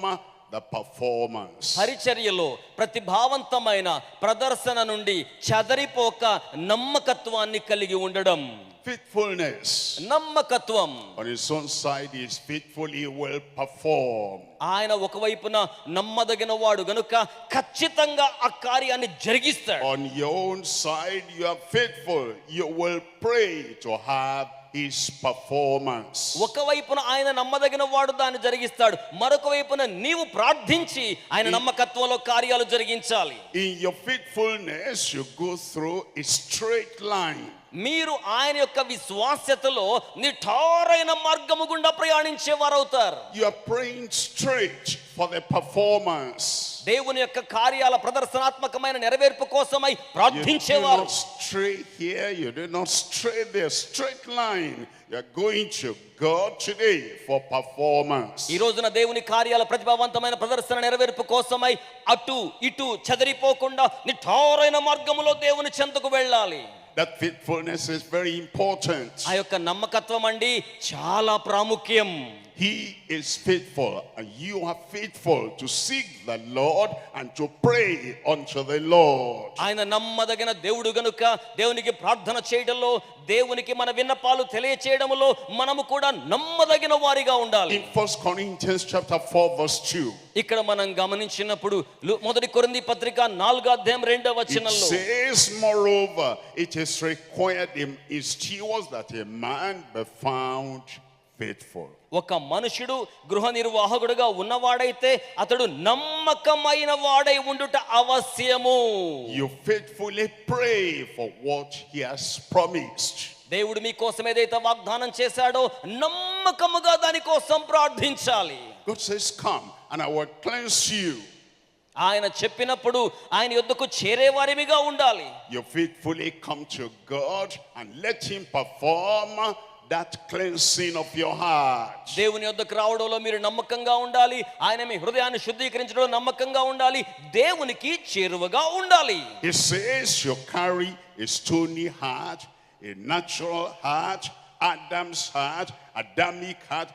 Speaker 1: the performance.
Speaker 2: పరిచర్యలో ప్రతిభావంతమైన ప్రదర్శన నుండి చెదరిపోక నమ్మకత్వాన్ని కలిగి ఉండడం.
Speaker 1: Faithfulness.
Speaker 2: నమ్మకత్వం.
Speaker 1: On his own side he is faithful, he will perform.
Speaker 2: ఆయన ఒకవైపున నమ్మదగిన వాడు గనుక ఖచ్చితంగా ఆ కార్యాన్ని జరిగిస్తాడు.
Speaker 1: On your own side you are faithful, you will pray to have his performance.
Speaker 2: ఒకవైపున ఆయన నమ్మదగిన వాడు దాన్ని జరిగిస్తాడు, మరొక వైపున నీవు ప్రార్థించి ఆయన నమ్మకత్వంలో కార్యాలు జరిగించాలి.
Speaker 1: In your faithfulness you go through a straight line.
Speaker 2: మీరు ఆయన యొక్క విశ్వాస్యతలో నిఠారైన మార్గము గుండా ప్రయాణించే వారవుతారు.
Speaker 1: You are praying straight for the performance.
Speaker 2: దేవుని యొక్క కార్యాల ప్రదర్శనాత్మకమైన నెరవేర్పు కోసమై
Speaker 1: You
Speaker 2: ప్రార్థించేవారు.
Speaker 1: do not stray here, you do not stray there, straight line. You are going to God today for performance.
Speaker 2: ఈ రోజున దేవుని కార్యాల ప్రతిభావంతమైన ప్రదర్శన నెరవేర్పు కోసమై అటు ఇటు చెదరిపోకుండా నిఠారైన మార్గములో దేవుని చెంతకు వెళ్ళాలి.
Speaker 1: That faithfulness is very important.
Speaker 2: ఆ యొక్క నమ్మకత్వం అండి చాలా ప్రాముఖ్యం.
Speaker 1: He is faithful and you are faithful to seek the Lord and to pray unto the Lord.
Speaker 2: ఆయన నమ్మదగిన దేవుడు గనుక దేవునికి ప్రార్థన చేయడంలో, దేవునికి మన విన్నపాలు తెలియచేయడంలో మనము కూడా నమ్మదగిన వారిగా ఉండాలి.
Speaker 1: In 1 Corinthians chapter 4 verse 2.
Speaker 2: ఇక్కడ మనం గమనించినప్పుడు మొదటి కొరింథీ పత్రిక 4వ అధ్యాయం 2వ
Speaker 1: It
Speaker 2: వచనంలో,
Speaker 1: says, moreover, it is required in stewards that a man be found faithful.
Speaker 2: ఒక మనుషుడు గృహ నిర్వాహకుడుగా ఉన్నవాడైతే అతడు నమ్మకమైన వాడై ఉండుట అవశ్యము.
Speaker 1: You faithfully pray for what he has promised.
Speaker 2: దేవుడు మీ కోసం ఏదైతే వాగ్దానం చేశాడో నమ్మకముగా దాని కోసం ప్రార్థించాలి.
Speaker 1: God says, come and I will cleanse you.
Speaker 2: ఆయన చెప్పినప్పుడు ఆయన యొద్దకు చేరేవారిగా ఉండాలి.
Speaker 1: You faithfully come to God and let him perform that cleansing of your heart.
Speaker 2: దేవుని యొద్దకు రావడంలో మీరు నమ్మకంగా ఉండాలి. ఆయన మీ హృదయాన్ని శుద్ధీకరించడంలో నమ్మకంగా ఉండాలి. దేవునికి చేరువగా ఉండాలి.
Speaker 1: He says you carry a stony heart, a natural heart, Adam's heart, Adamic heart,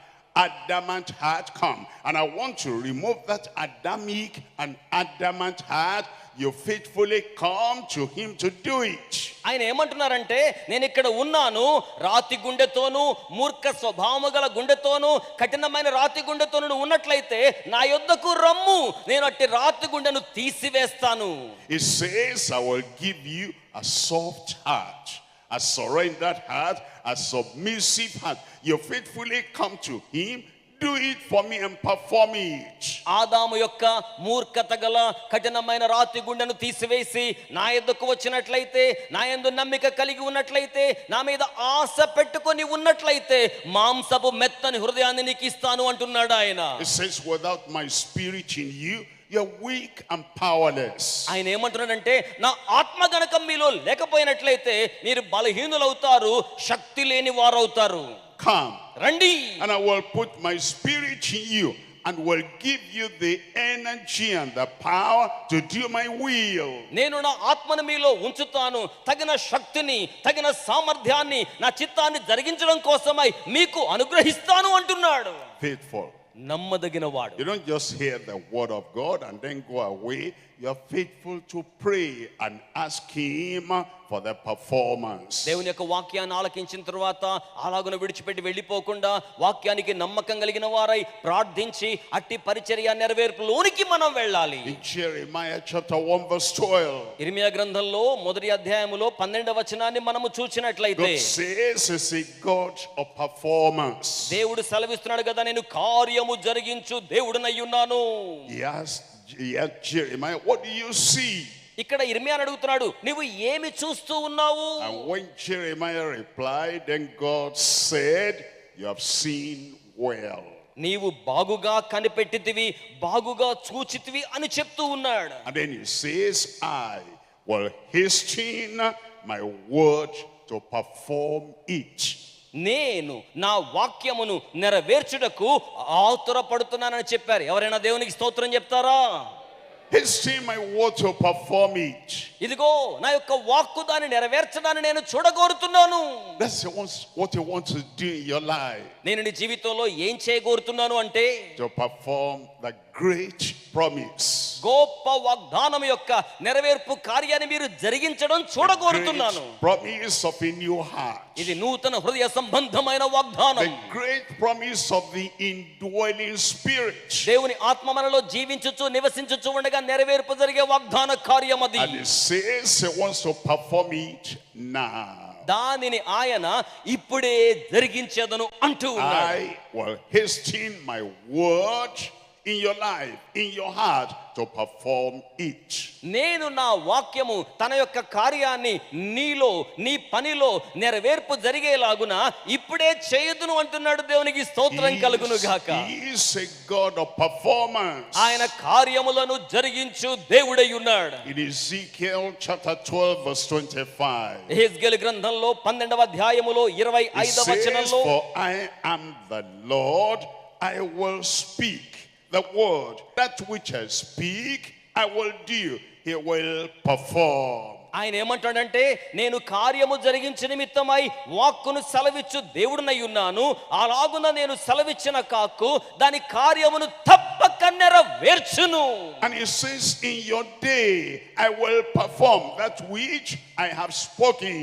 Speaker 1: adamant heart. Come and I want to remove that Adamic and adamant heart. You faithfully come to him to do it.
Speaker 2: ఆయన ఏమంటున్నారంటే, నేను ఇక్కడ ఉన్నాను, రాతి గుండెతోను మూర్ఖ స్వభావము గల గుండెతోను కఠినమైన రాతి గుండెతోను ఉన్నట్లయితే నా యొద్దకు రమ్ము, నేను అట్టి రాతి గుండెను తీసివేస్తాను.
Speaker 1: He says I will give you a soft heart, a surrendered heart, a submissive heart. You faithfully come to him, do it for me and perform it.
Speaker 2: ఆదాము యొక్క మూర్ఖత గల కఠినమైన రాతి గుండెను తీసివేసి నా యొద్దకు వచ్చినట్లయితే, నా యందు నమ్మిక కలిగి ఉన్నట్లయితే, నా మీద ఆశ పెట్టుకొని ఉన్నట్లయితే మాంసపు మెత్తని హృదయాన్ని నీకు ఇస్తాను అంటున్నాడు ఆయన.
Speaker 1: It says, without my spirit in you, you're weak and powerless.
Speaker 2: ఆయన ఏమంటున్నాడంటే, నా ఆత్మ గనక మీలో లేకపోయినట్లయితే మీరు బలహీనులవుతారు, శక్తి లేని వారవుతారు.
Speaker 1: Come,
Speaker 2: రండి,
Speaker 1: and I will put my spirit in you and will give you the energy and the power to do my will.
Speaker 2: నేను నా ఆత్మను మీలో ఉంచుతాను, తగిన శక్తిని, తగిన సామర్థ్యాన్ని, నా చిత్తాన్ని జరిగించడం కోసమై మీకు అనుగ్రహిస్తాను అంటున్నాడు.
Speaker 1: Faithful.
Speaker 2: నమ్మదగిన వాడు.
Speaker 1: You don't just hear the word of God and then go away. You're faithful to pray and ask him for the performance.
Speaker 2: దేవుని యొక్క వాక్యాన్ని ఆలకించిన తర్వాత అలాగున విడిచిపెట్టి వెళ్ళిపోకుండా వాక్యానికి నమ్మకం కలిగిన వారై ప్రార్థించి అట్టి పరిచర్య నెరవేర్పులోనికి మనం వెళ్ళాలి.
Speaker 1: In Jeremiah chapter 1 verse 12,
Speaker 2: ఇర్మియా గ్రంథంలో మొదటి అధ్యాయములో 12వ వచనాన్ని మనము చూచినట్లయితే,
Speaker 1: God says he's a God of performance.
Speaker 2: దేవుడు సెలవిస్తున్నాడు కదా, నేను కార్యము జరిగించు దేవుడునై ఉన్నాను.
Speaker 1: Yes, Jeremiah, what do you see?
Speaker 2: ఇక్కడ ఇర్మియాను అడుగుతున్నాడు, నువ్వు ఏమి చూస్తూ ఉన్నావు?
Speaker 1: And when Jeremiah replied, then God said, you have seen well.
Speaker 2: నీవు బాగుగా కనిపెట్టితివి, బాగుగా చూచితివి అని చెప్తూ ఉన్నాడు.
Speaker 1: And then he says, I will hasten my word to perform it.
Speaker 2: నేను నా వాక్యమును నెరవేర్చుటకు ఆతురపడుతున్నానని చెప్పారు. ఎవరైనా దేవునికి స్తోత్రం చెప్తారా?
Speaker 1: Hasten my word to perform it.
Speaker 2: ఇదిగో నా యొక్క వాక్కు దాన్ని నెరవేర్చడాన్ని నేను చూడగోరుతున్నాను.
Speaker 1: That's what you want to do in your life.
Speaker 2: నేను నీ జీవితంలో ఏం చేయగోరుతున్నాను అంటే,
Speaker 1: To perform the great promise.
Speaker 2: గొప్ప వాగ్దానం యొక్క నెరవేర్పు కార్యాన్ని మీరు జరిగించడం చూడగోరుతున్నాను.
Speaker 1: Great promise of a new heart.
Speaker 2: ఇది నూతన హృదయ సంబంధమైన వాగ్దానం.
Speaker 1: The great promise of the indwelling spirit.
Speaker 2: దేవుని ఆత్మ మనలో జీవించుచు నివసించుచు ఉండగా నెరవేర్పు జరిగే వాగ్దాన కార్యం అది.
Speaker 1: And it says he wants to perform it now.
Speaker 2: దానిని ఆయన ఇప్పుడే జరిగించేదను అంటూ ఉన్నాడు.
Speaker 1: I will hasten my word in your life, in your heart, to perform it.
Speaker 2: నేను నా వాక్యము తన యొక్క కార్యాన్ని నీలో, నీ పనిలో నెరవేర్పు జరిగేలాగున ఇప్పుడే చేయదును అంటున్నాడు. దేవునికి స్తోత్రం కలుగును గాక.
Speaker 1: He is a God of performance.
Speaker 2: ఆయన కార్యములను జరిగించు దేవుడై ఉన్నాడు.
Speaker 1: In Ezekiel chapter 12 verse 25,
Speaker 2: యెహెజ్కేలు గ్రంథంలో 12వ అధ్యాయములో 25వ
Speaker 1: it says,
Speaker 2: వచనంలో,
Speaker 1: for I am the Lord, I will speak the word, that which I speak I will do, he will perform.
Speaker 2: ఆయన ఏమంటాడంటే, నేను కార్యము జరిగించే నిమిత్తమై వాక్కును సెలవిచ్చు దేవుడినై ఉన్నాను. అలాగున నేను సెలవిచ్చిన కాకు దాని కార్యమును తప్పక నెరవేర్చును.
Speaker 1: And he says, in your day I will perform that which I have spoken.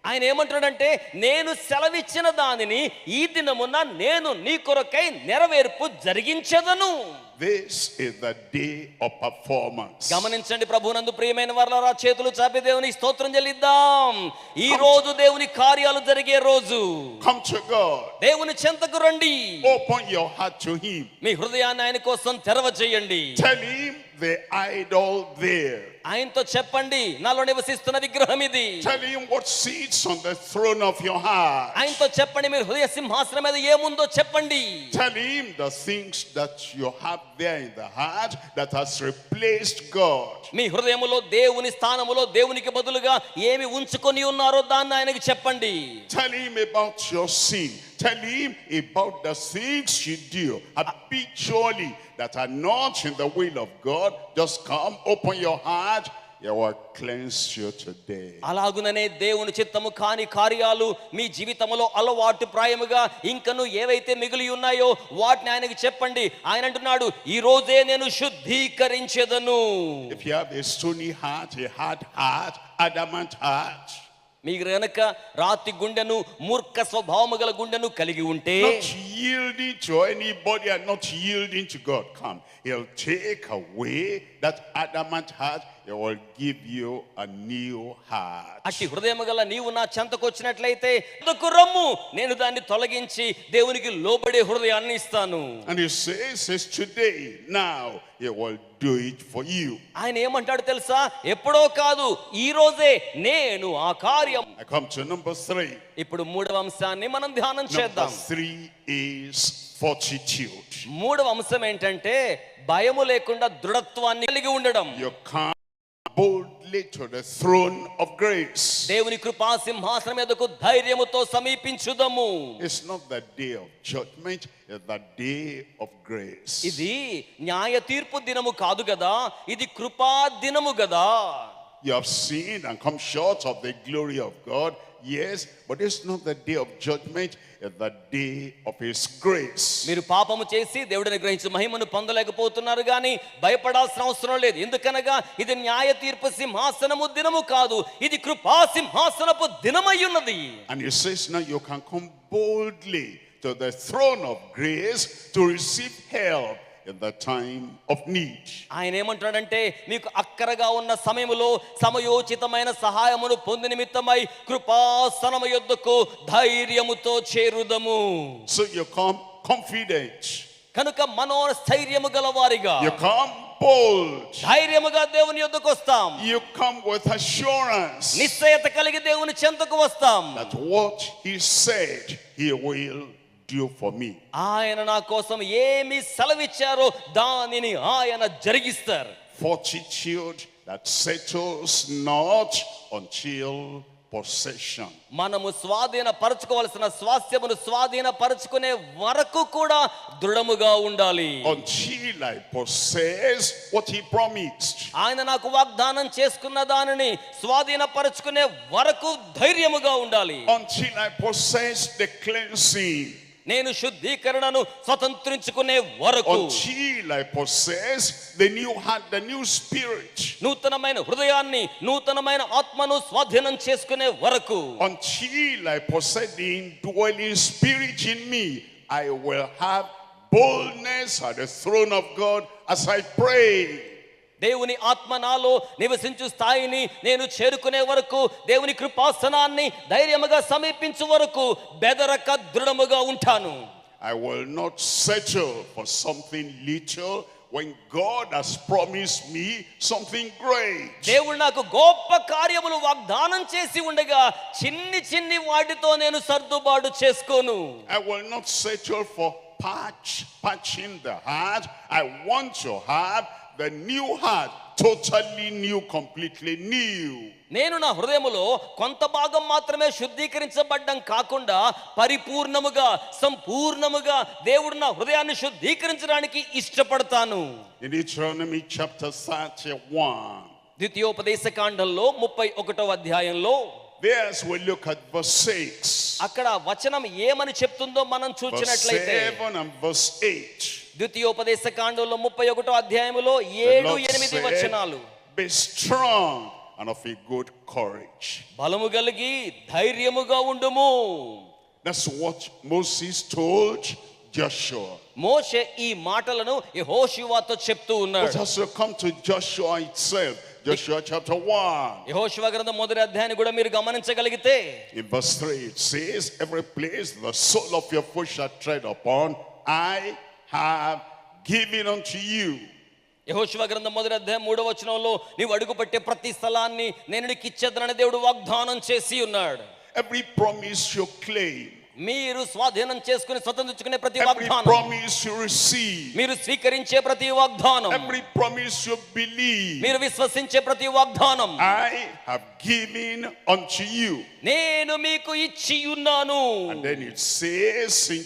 Speaker 2: ఆయన ఏమంటాడంటే, నేను సెలవిచ్చిన దానిని ఈ దినమున నేను నీ కొరకై నెరవేర్పు జరిగించదను.
Speaker 1: This is the day of performance.
Speaker 2: గమనించండి ప్రభువునందు ప్రియమైన వారలారా, చేతులు చాపి దేవునికి స్తోత్రం చెల్లిద్దాం. ఈ రోజు దేవుని కార్యాలు జరిగే రోజు.
Speaker 1: Come to God.
Speaker 2: దేవుని చెంతకు రండి.
Speaker 1: Open your heart to him.
Speaker 2: మీ హృదయాన్ని ఆయన కోసం తెరవ చేయండి.
Speaker 1: Tell him the idol there.
Speaker 2: ఆయనతో చెప్పండి, నాలో నివసిస్తున్న విగ్రహం ఇది.
Speaker 1: Tell him what sits on the throne of your heart.
Speaker 2: ఆయనతో చెప్పండి, మీరు హృదయ సింహాసనం మీద ఏముందో చెప్పండి.
Speaker 1: Tell him the things that you have there in the heart that has replaced God.
Speaker 2: మీ హృదయములో దేవుని స్థానములో దేవునికి బదులుగా ఏమి ఉంచుకొని ఉన్నారో దాన్ని ఆయనకి చెప్పండి.
Speaker 1: Tell him about your sin. Tell him about the things you do habitually that are not in the will of God. Just come, open your heart. He will cleanse you today.
Speaker 2: అలాగుననే దేవుని చిత్తము కాని కార్యాలు మీ జీవితంలో అలవాటు ప్రాయముగా ఇంకను ఏవైతే మిగిలి ఉన్నాయో వాటిని ఆయనకి చెప్పండి. ఆయన అంటున్నాడు, ఈ రోజే నేను శుద్ధీకరించెదను.
Speaker 1: If you have a stony heart, a hard heart, adamant heart,
Speaker 2: మీకు గనక రాతి గుండెను, మూర్ఖ స్వభావము గల గుండెను కలిగి ఉంటే,
Speaker 1: not yielding to anybody and not yielding to God, come. He'll take away that adamant heart. He will give you a new heart.
Speaker 2: అట్టి హృదయము గల నీవు నా చెంతకు వచ్చినట్లయితే అందుకు రమ్ము, నేను దాన్ని తొలగించి దేవునికి లోబడే హృదయాన్ని ఇస్తాను.
Speaker 1: And he says today, now he will do it for you.
Speaker 2: ఆయన ఏమంటాడు తెలుసా? ఎప్పుడో కాదు, ఈ రోజే నేను ఆ కార్యం.
Speaker 1: I come to number 3.
Speaker 2: ఇప్పుడు మూడవ అంశాన్ని మనం ధ్యానం చేద్దాం.
Speaker 1: Number 3 is fortitude.
Speaker 2: మూడవ అంశం ఏంటంటే భయము లేకుండా దృఢత్వాన్ని కలిగి ఉండడం.
Speaker 1: You come boldly to the throne of grace.
Speaker 2: దేవుని కృపా సింహాసనం మీదకు ధైర్యముతో సమీపించుదము.
Speaker 1: It's not the day of judgment, it's the day of grace.
Speaker 2: ఇది న్యాయ తీర్పు దినము కాదు గదా, ఇది కృపా దినము గదా.
Speaker 1: You have sinned and come short of the glory of God. Yes, but it's not the day of judgment, it's the day of his grace.
Speaker 2: మీరు పాపము చేసి దేవుడిని గ్రహించి మహిమను పొందలేకపోతున్నారు కానీ భయపడాల్సిన అవసరం లేదు. ఎందుకనగా ఇది న్యాయ తీర్పు సింహాసనము దినము కాదు, ఇది కృపా సింహాసనపు దినమై ఉన్నది.
Speaker 1: And he says now you can come boldly to the throne of grace to receive help in the time of need.
Speaker 2: ఆయన ఏమంటాడంటే మీకు అక్కరగా ఉన్న సమయములో సమయోచితమైన సహాయమును పొంది నిమిత్తమై కృపాసనము యొద్దకు ధైర్యముతో చేరుదము.
Speaker 1: So you come confident.
Speaker 2: కనుక మనోస్థైర్యము గలవారిగా,
Speaker 1: You come bold.
Speaker 2: ధైర్యముగా దేవుని యొద్దకు వస్తాం.
Speaker 1: You come with assurance
Speaker 2: నిశ్చయత కలిగి దేవుని చెంతకు వస్తాం.
Speaker 1: that what he said he will do for me.
Speaker 2: ఆయన నా కోసం ఏమి సెలవిచ్చారో దానిని ఆయన జరిగిస్తారు.
Speaker 1: Fortitude that settles not until possession.
Speaker 2: మనము స్వాధీన పరచుకోవాల్సిన స్వాస్థ్యమును స్వాధీన పరచుకునే వరకు కూడా దృఢముగా ఉండాలి.
Speaker 1: Until I possess what he promised.
Speaker 2: ఆయన నాకు వాగ్దానం చేసుకున్న దానిని స్వాధీన పరచుకునే వరకు ధైర్యముగా ఉండాలి.
Speaker 1: Until I possess the cleansing.
Speaker 2: నేను శుద్ధీకరణను స్వతంత్రించుకునే వరకు.
Speaker 1: Until I possess the new heart, the new spirit.
Speaker 2: నూతనమైన హృదయాన్ని నూతనమైన ఆత్మను స్వాధీనం చేసుకునే వరకు.
Speaker 1: Until I possess the indwelling spirit in me, I will have boldness at the throne of God as I pray.
Speaker 2: దేవుని ఆత్మ నాలో నివసించు స్థాయిని నేను చేరుకునే వరకు, దేవుని కృపాసనాన్ని ధైర్యముగా సమీపించు వరకు బెదరక దృఢముగా ఉంటాను.
Speaker 1: I will not settle for something little when God has promised me something great.
Speaker 2: దేవుడు నాకు గొప్ప కార్యములు వాగ్దానం చేసి ఉండగా చిన్ని చిన్ని వాటితో నేను సర్దుబాటు చేసుకోను.
Speaker 1: I will not settle for patching the heart. I want to have the new heart, totally new, completely new.
Speaker 2: నేను నా హృదయములో కొంత భాగం మాత్రమే శుద్ధీకరించబడ్డం కాకుండా పరిపూర్ణముగా సంపూర్ణముగా దేవుడు నా హృదయాన్ని శుద్ధీకరించడానికి ఇష్టపడతాను.
Speaker 1: In Deuteronomy chapter 31,
Speaker 2: ద్వితీయోపదేశ కాండంలో 31వ అధ్యాయంలో
Speaker 1: there's we look at verse 6.
Speaker 2: అక్కడ వచనం ఏమని చెప్తుందో మనం
Speaker 1: Verse
Speaker 2: చూచినట్లయితే
Speaker 1: 7 and verse 8.
Speaker 2: ద్వితీయోపదేశ కాండంలో 31వ అధ్యాయములో
Speaker 1: The
Speaker 2: 7,
Speaker 1: Lord
Speaker 2: 8
Speaker 1: said,
Speaker 2: వచనాలు.
Speaker 1: be strong and of a good courage.
Speaker 2: బలము కలిగి ధైర్యముగా ఉండుము.
Speaker 1: That's what Moses told Joshua.
Speaker 2: మోషే ఈ మాటలను యెహోషువతో చెప్తూ ఉన్నాడు.
Speaker 1: But as you come to Joshua itself, Joshua chapter 1.
Speaker 2: యెహోషువ గ్రంథం మొదటి అధ్యాయాన్ని కూడా మీరు గమనించగలిగితే
Speaker 1: In verse 3 it says, every place the sole of your foot shall tread upon, I have given unto you.
Speaker 2: యెహోషువ గ్రంథం మొదటి అధ్యాయం 3వ వచనంలో నీవు అడుగుపెట్టే ప్రతి స్థలాన్ని నేను నీకు ఇచ్చేదనని దేవుడు వాగ్దానం చేసి ఉన్నాడు.
Speaker 1: Every promise you claim,
Speaker 2: మీరు స్వాధీనం చేసుకుని స్వతంత్రించుకునే ప్రతి
Speaker 1: every
Speaker 2: వాగ్దానం,
Speaker 1: promise you receive,
Speaker 2: మీరు స్వీకరించే ప్రతి వాగ్దానం,
Speaker 1: every promise you believe,
Speaker 2: మీరు విశ్వసించే ప్రతి వాగ్దానం
Speaker 1: I have given unto you.
Speaker 2: నేను మీకు ఇచ్చి ఉన్నాను.
Speaker 1: And then it says in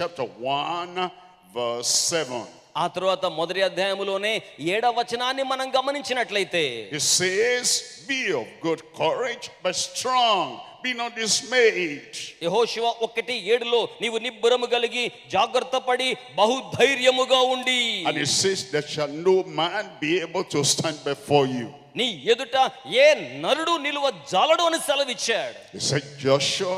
Speaker 1: chapter 1 verse 7.
Speaker 2: ఆ తరువాత మొదటి అధ్యాయములోనే 7వ వచనాన్ని మనం గమనించినట్లయితే
Speaker 1: It says, be of good courage, but strong, be not dismayed.
Speaker 2: యెహోషువ 1:7లో నీవు నిబ్బరము కలిగి జాగ్రత్త పడి బహుధైర్యముగా ఉండి.
Speaker 1: And it says, there shall no man be able to stand before you.
Speaker 2: నీ ఎదుట ఏ నరుడు నిలువ జాలడు అని సెలవిచ్చాడు.
Speaker 1: He said, Joshua,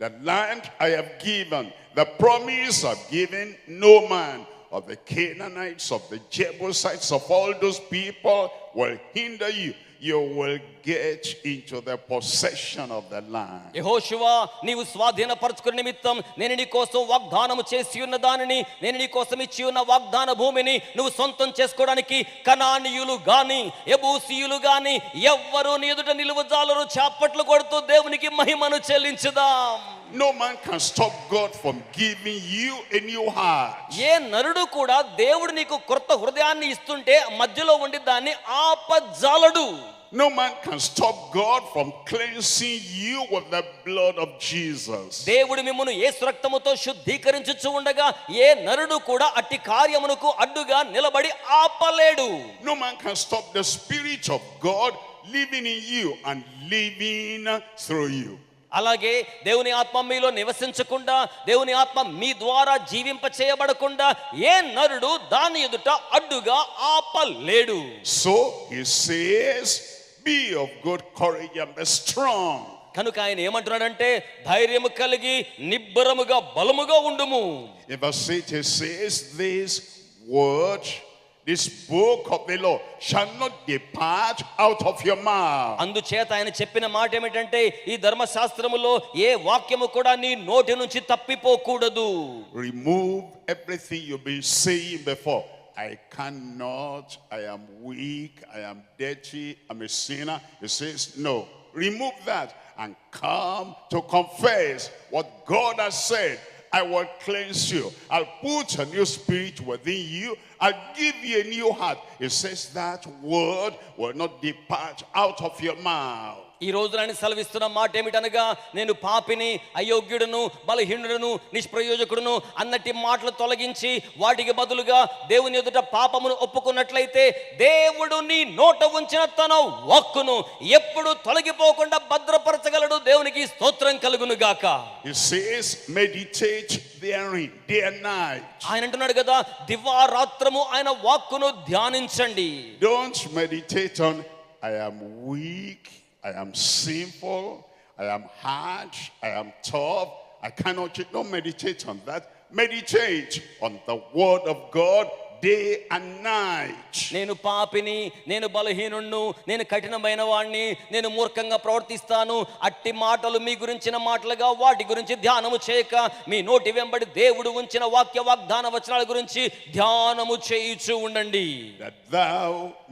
Speaker 1: the land I have given, the promise I've given, no man of the Canaanites, of the Jebusites, of all those people will hinder you. You will get into the possession of the land.
Speaker 2: యెహోషువ నీవు స్వాధీనపరచుకునే నిమిత్తం నేను నీ కోసం వాగ్దానము చేసి ఉన్న దానిని, నేను నీ కోసం ఇచ్చి ఉన్న వాగ్దాన భూమిని నువ్వు సొంతం చేసుకోవడానికి కనానీయులు గాని యెబూసీయులు గాని ఎవ్వరూ నీ ఎదుట నిలువజాలరు. చప్పట్లు కొడుతూ దేవునికి మహిమను చెల్లించుదాం.
Speaker 1: No man can stop God from giving you a new heart.
Speaker 2: ఏ నరుడు కూడా దేవుడు నీకు కొత్త హృదయాన్ని ఇస్తుంటే మధ్యలో ఉండి దాన్ని ఆపజాలడు.
Speaker 1: No man can stop God from cleansing you with the blood of Jesus.
Speaker 2: దేవుడు మిమ్మును యేసు రక్తముతో శుద్ధీకరించుచు ఉండగా ఏ నరుడు కూడా అట్టి కార్యమునకు అడ్డుగా నిలబడి ఆపలేడు.
Speaker 1: No man can stop the Spirit of God living in you and living through you.
Speaker 2: అలాగే దేవుని ఆత్మ మీలో నివసించకుండా, దేవుని ఆత్మ మీ ద్వారా జీవింప చేయబడకుండా ఏ నరుడు దాని ఎదుట అడ్డుగా ఆపలేడు.
Speaker 1: So he says, be of good courage and be strong.
Speaker 2: కనుక ఆయన ఏమంటున్నాడంటే ధైర్యము కలిగి నిబ్బరముగా బలముగా ఉండుము.
Speaker 1: In verse 8 he says, this word, this book of the law shall not depart out of your mouth.
Speaker 2: అందుచేత ఆయన చెప్పిన మాట ఏమిటంటే ఈ ధర్మశాస్త్రములో ఏ వాక్యము కూడా నీ నోటి నుంచి తప్పిపోకూడదు.
Speaker 1: Remove everything you've been saying before. I cannot, I am weak, I am dirty, I'm a sinner. He says, no, remove that and come to confess what God has said. I will cleanse you. I'll put a new spirit within you. I'll give you a new heart. It says that word will not depart out of your mouth.
Speaker 2: ఈ రోజు నేను సెలవిస్తున్న మాట ఏమిటనగా నేను పాపిని, అయోగ్యుడును, బలహీనుడును, నిష్ప్రయోజకుడును అన్నటి మాటలు తొలగించి వాటికి బదులుగా దేవుని ఎదుట పాపమును ఒప్పుకున్నట్లయితే దేవుడు నీ నోట ఉంచిన తన వాక్కును ఎప్పుడు తొలగిపోకుండా భద్రపరచగలడు. దేవునికి స్తోత్రం కలుగును గాక.
Speaker 1: He says, meditate therein day and night.
Speaker 2: ఆయన అంటున్నాడు కదా, దివారాత్రము ఆయన వాక్కును ధ్యానించండి.
Speaker 1: Don't meditate on I am weak, I am sinful, I am harsh, I am tough, I cannot. Don't meditate on that. Meditate on the word of God day and night.
Speaker 2: నేను పాపిని, నేను బలహీనుణ్ణు, నేను కఠినమైన వాణ్ణి, నేను మూర్ఖంగా ప్రవర్తిస్తాను అట్టి మాటలు మీ గురించిన మాటలుగా వాటి గురించి ధ్యానము చేయక మీ నోటి వెంబడి దేవుడు ఉంచిన వాక్య వాగ్దాన వచనాల గురించి ధ్యానము చేయుచు ఉండండి.
Speaker 1: That thou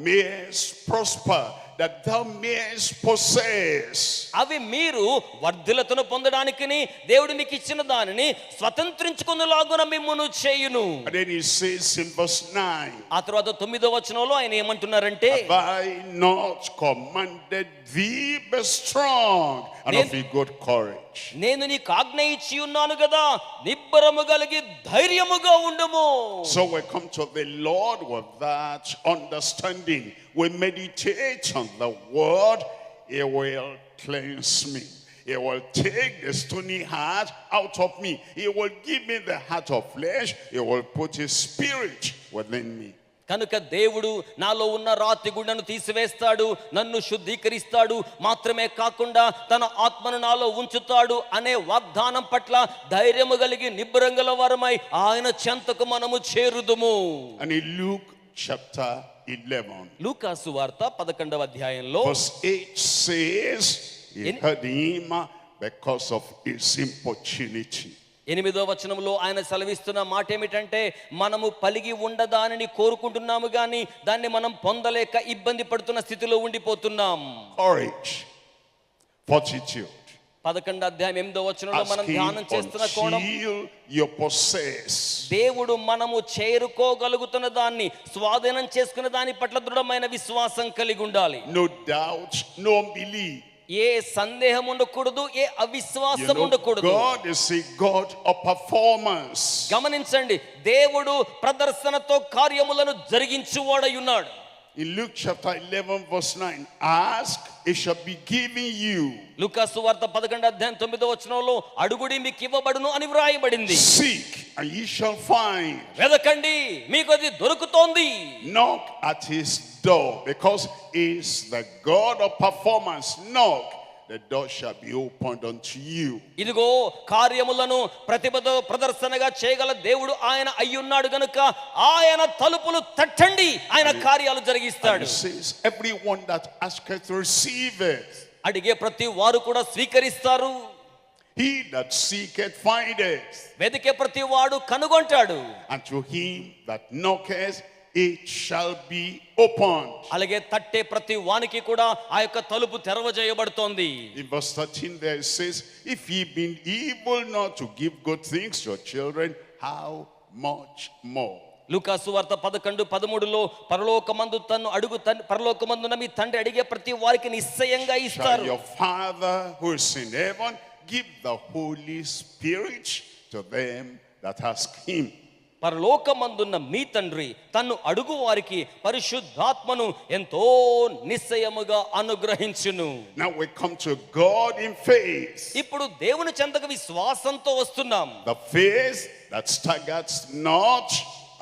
Speaker 1: mayest prosper, that thou mayest possess.
Speaker 2: అవి మీరు వర్ధిల్లతను పొందడానికిని దేవుడు నీకు ఇచ్చిన దానిని స్వతంత్రించుకునేలాగున మిమ్మును చేయును.
Speaker 1: And then he says in verse 9,
Speaker 2: ఆ తర్వాత 9వ వచనంలో ఆయన ఏమంటున్నారంటే,
Speaker 1: have I not commanded thee, be strong and of a good courage.
Speaker 2: నేను నీకు ఆజ్ఞ ఇచ్చి ఉన్నాను కదా, నిబ్బరము కలిగి ధైర్యముగా ఉండుము.
Speaker 1: So we come to the Lord with that understanding. We meditate on the word. He will cleanse me. He will take the stony heart out of me. He will give me the heart of flesh. He will put his spirit within me.
Speaker 2: కనుక దేవుడు నాలో ఉన్న రాతి గుండెను తీసివేస్తాడు, నన్ను శుద్ధీకరిస్తాడు, మాత్రమే కాకుండా తన ఆత్మను నాలో ఉంచుతాడు అనే వాగ్దానం పట్ల ధైర్యము కలిగి నిబ్బరంగల వారమై ఆయన చెంతకు మనము చేరుదుము.
Speaker 1: And in Luke chapter 11,
Speaker 2: లూకాసు వార్త 11వ అధ్యాయంలో
Speaker 1: verse 8 says, he heard him because of his importunity.
Speaker 2: 8వ వచనంలో ఆయన సెలవిస్తున్న మాట ఏమిటంటే, మనము పలిగి ఉండదానిని కోరుకుంటున్నాము గాని దాన్ని మనం పొందలేక ఇబ్బంది పడుతున్న స్థితిలో ఉండిపోతున్నాం.
Speaker 1: Courage, fortitude.
Speaker 2: 11వ అధ్యాయం 8వ వచనంలో మనం ధ్యానం చేస్తున్న కోణం,
Speaker 1: until you possess.
Speaker 2: దేవుడు మనము చేరుకోగలుగుతున్న దాన్ని, స్వాధీనం చేసుకున్న దాని పట్ల దృఢమైన విశ్వాసం కలిగి ఉండాలి.
Speaker 1: No doubt, no unbelief.
Speaker 2: ఏ సందేహం ఉండకూడదు, ఏ అవిశ్వాసం ఉండకూడదు.
Speaker 1: God is a God of performance.
Speaker 2: గమనించండి, దేవుడు ప్రదర్శనతో కార్యములను జరిగించువాడై ఉన్నాడు.
Speaker 1: In Luke chapter 11 verse 9, ask, it shall be given you.
Speaker 2: లూకాసు వార్త 11వ అధ్యాయం 9వ వచనంలో అడుగుడి మీకు ఇవ్వబడును అని వ్రాయబడింది.
Speaker 1: Seek and ye shall find.
Speaker 2: వెదకండి మీకు అది దొరుకుతోంది.
Speaker 1: Knock at his door, because he is the God of performance. Knock the door shall be opened unto you.
Speaker 2: ఇదిగో కార్యములను ప్రతిభతో ప్రదర్శనగా చేయగల దేవుడు ఆయన అయ్యున్నాడు గనుక ఆయన తలుపులు తట్టండి, ఆయన కార్యాలు జరిగిస్తాడు.
Speaker 1: And it says, everyone that asketh receiveth.
Speaker 2: అడిగే ప్రతి వారు కూడా స్వీకరిస్తారు.
Speaker 1: He that seeketh findeth.
Speaker 2: వెతికే ప్రతి వాడు కనుగొంటాడు.
Speaker 1: And to him that knocketh it shall be opened.
Speaker 2: అలాగే తట్టే ప్రతి వానికి కూడా ఆ యొక్క తలుపు తెరవజేయబడుతోంది.
Speaker 1: In verse 13 there it says, if ye be able not to give good things to your children, how much more?
Speaker 2: లూకా సువార్త 11:13లో పరలోకమందు తన్ను అడుగు పరలోకమందున మీ తండ్రి అడిగే ప్రతి వారికి నిశ్చయంగా ఇస్తారు.
Speaker 1: Shall your Father who is in heaven give the Holy Spirit to them that ask him?
Speaker 2: పరలోకమందున్న మీ తండ్రి తన్ను అడుగు వారికి పరిశుద్ధాత్మను ఎంతో నిశ్చయముగా అనుగ్రహించును.
Speaker 1: Now we come to God in faith.
Speaker 2: ఇప్పుడు దేవుని చెంతకు విశ్వాసంతో వస్తున్నాం.
Speaker 1: The faith that staggers not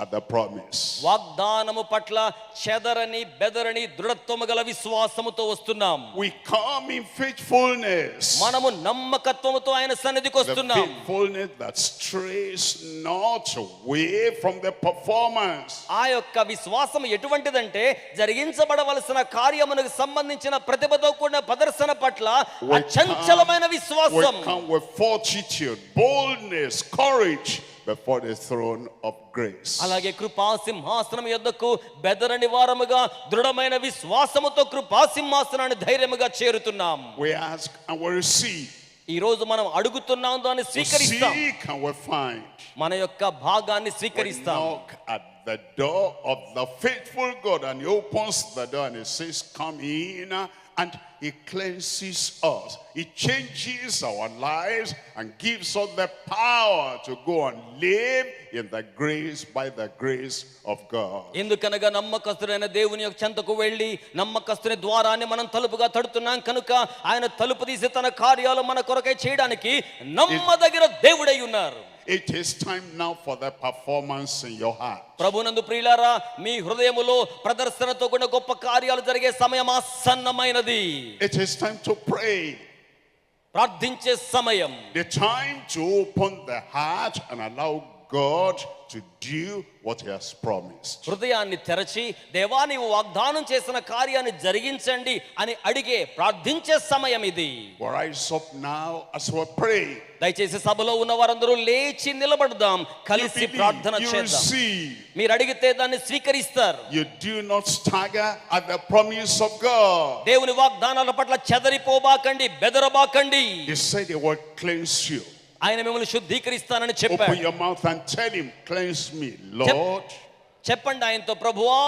Speaker 1: at the promise.
Speaker 2: వాగ్దానము పట్ల చెదరని బెదరని దృఢత్వము గల విశ్వాసముతో వస్తున్నాం.
Speaker 1: We come in faithfulness.
Speaker 2: మనము నమ్మకత్వముతో ఆయన సన్నిధికి
Speaker 1: The
Speaker 2: వస్తున్నాం.
Speaker 1: faithfulness that strays not away from the performance.
Speaker 2: ఆ యొక్క విశ్వాసం ఎటువంటిదంటే జరిగించబడవలసిన కార్యమునకు సంబంధించిన ప్రతిభతో కూడిన ప్రదర్శన పట్ల అచంచలమైన విశ్వాసం.
Speaker 1: We come with fortitude, boldness, courage before the throne of grace.
Speaker 2: అలాగే కృపా సింహాసనం యొద్దకు బెదరని వారముగా దృఢమైన విశ్వాసముతో కృపా సింహాసనాన్ని ధైర్యముగా చేరుతున్నాం.
Speaker 1: We ask and we receive.
Speaker 2: ఈ రోజు మనం అడుగుతున్నాం, దాన్ని
Speaker 1: We
Speaker 2: స్వీకరిస్తాం.
Speaker 1: seek and we find.
Speaker 2: మన యొక్క భాగాన్ని
Speaker 1: We
Speaker 2: స్వీకరిస్తాం.
Speaker 1: knock at the door of the faithful God and he opens the door and he says, come in, and he cleanses us. He changes our lives and gives us the power to go and live in the grace, by the grace of God.
Speaker 2: ఎందుకనగా నమ్మకస్తుడైన దేవుని యొక్క చెంతకు వెళ్ళి నమ్మకస్తుని ద్వారాన్ని మనం తలుపుగా తడుతున్నాం కనుక ఆయన తలుపు తీసి తన కార్యాలు మన కొరకై చేయడానికి నమ్మదగిన దేవుడై ఉన్నారు.
Speaker 1: It is time now for the performance in your heart.
Speaker 2: ప్రభునందు ప్రియులారా, మీ హృదయములో ప్రదర్శనతో కూడిన గొప్ప కార్యాలు జరిగే సమయం ఆసన్నమైనది.
Speaker 1: It is time to pray.
Speaker 2: ప్రార్థించే సమయం.
Speaker 1: The time to open the heart and allow God to do what he has promised.
Speaker 2: హృదయాన్ని తెరచి దేవా నీవు వాగ్దానం చేసిన కార్యాన్ని జరిగించండి అని అడిగే ప్రార్థించే సమయం ఇది.
Speaker 1: We rise up now as we pray.
Speaker 2: దయచేసి సభలో ఉన్న వారందరూ లేచి నిలబడదాం, కలిసి ప్రార్థన
Speaker 1: You
Speaker 2: చేద్దాం.
Speaker 1: receive.
Speaker 2: మీరు అడిగితే దాన్ని స్వీకరిస్తారు.
Speaker 1: You do not stagger at the promise of God.
Speaker 2: దేవుని వాగ్దానాల పట్ల చెదరిపోబాకండి, బెదరబాకండి.
Speaker 1: He said he will cleanse you.
Speaker 2: ఆయన మిమ్మల్ని శుద్ధీకరిస్తానని
Speaker 1: Open
Speaker 2: చెప్పాడు.
Speaker 1: your mouth and tell him, cleanse me, Lord.
Speaker 2: చెప్పండి ఆయనతో, ప్రభువా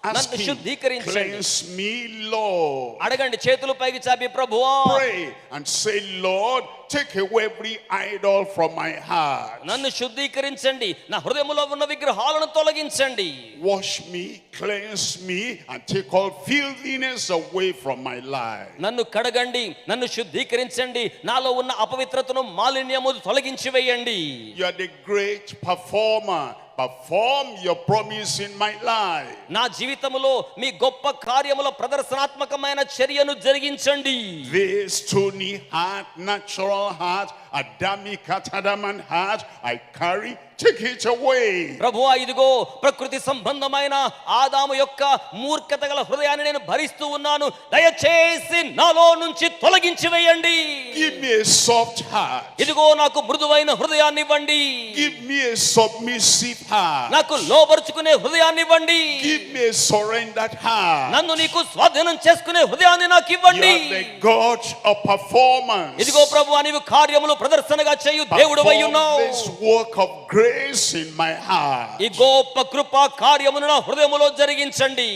Speaker 1: Ask
Speaker 2: నన్ను
Speaker 1: him,
Speaker 2: శుద్ధీకరించండి.
Speaker 1: cleanse me, Lord.
Speaker 2: అడగండి, చేతులు పైకి చాపి ప్రభువా
Speaker 1: Pray and say, Lord, take away every idol from my heart.
Speaker 2: నన్ను శుద్ధీకరించండి, నా హృదయములో ఉన్న విగ్రహాలను తొలగించండి.
Speaker 1: Wash me, cleanse me, and take all filthiness away from my life.
Speaker 2: నన్ను కడగండి, నన్ను శుద్ధీకరించండి, నాలో ఉన్న అపవిత్రతను మాలిన్యము తొలగించి వేయండి.
Speaker 1: You are the great performer. Perform your promise in my life.
Speaker 2: నా జీవితములో మీ గొప్ప కార్యముల ప్రదర్శనాత్మకమైన చర్యను జరిగించండి.
Speaker 1: This stony heart, natural heart, Adamic Adamant heart, I carry, take it away.
Speaker 2: ప్రభువా ఇదిగో ప్రకృతి సంబంధమైన ఆదాము యొక్క మూర్ఖత గల హృదయాన్ని నేను భరిస్తూ ఉన్నాను, దయచేసి నాలో నుంచి తొలగించి వేయండి.
Speaker 1: Give me a soft heart.
Speaker 2: ఇదిగో నాకు మృదువైన హృదయాన్ని ఇవ్వండి.
Speaker 1: Give me a submissive heart.
Speaker 2: నాకు లోబరుచుకునే హృదయాన్ని ఇవ్వండి.
Speaker 1: Give me a surrendered heart.
Speaker 2: నన్ను నీకు స్వాధీనం చేసుకునే హృదయాన్ని నాకు
Speaker 1: You
Speaker 2: ఇవ్వండి.
Speaker 1: are the God of performance.
Speaker 2: ఇదిగో ప్రభువా నీవు కార్యములు ప్రదర్శనగా చేయు దేవుడవై ఉన్నావు.
Speaker 1: Perform this work of grace in my heart.
Speaker 2: ఈ గొప్ప కృపా కార్యమును నా హృదయములో జరిగించండి.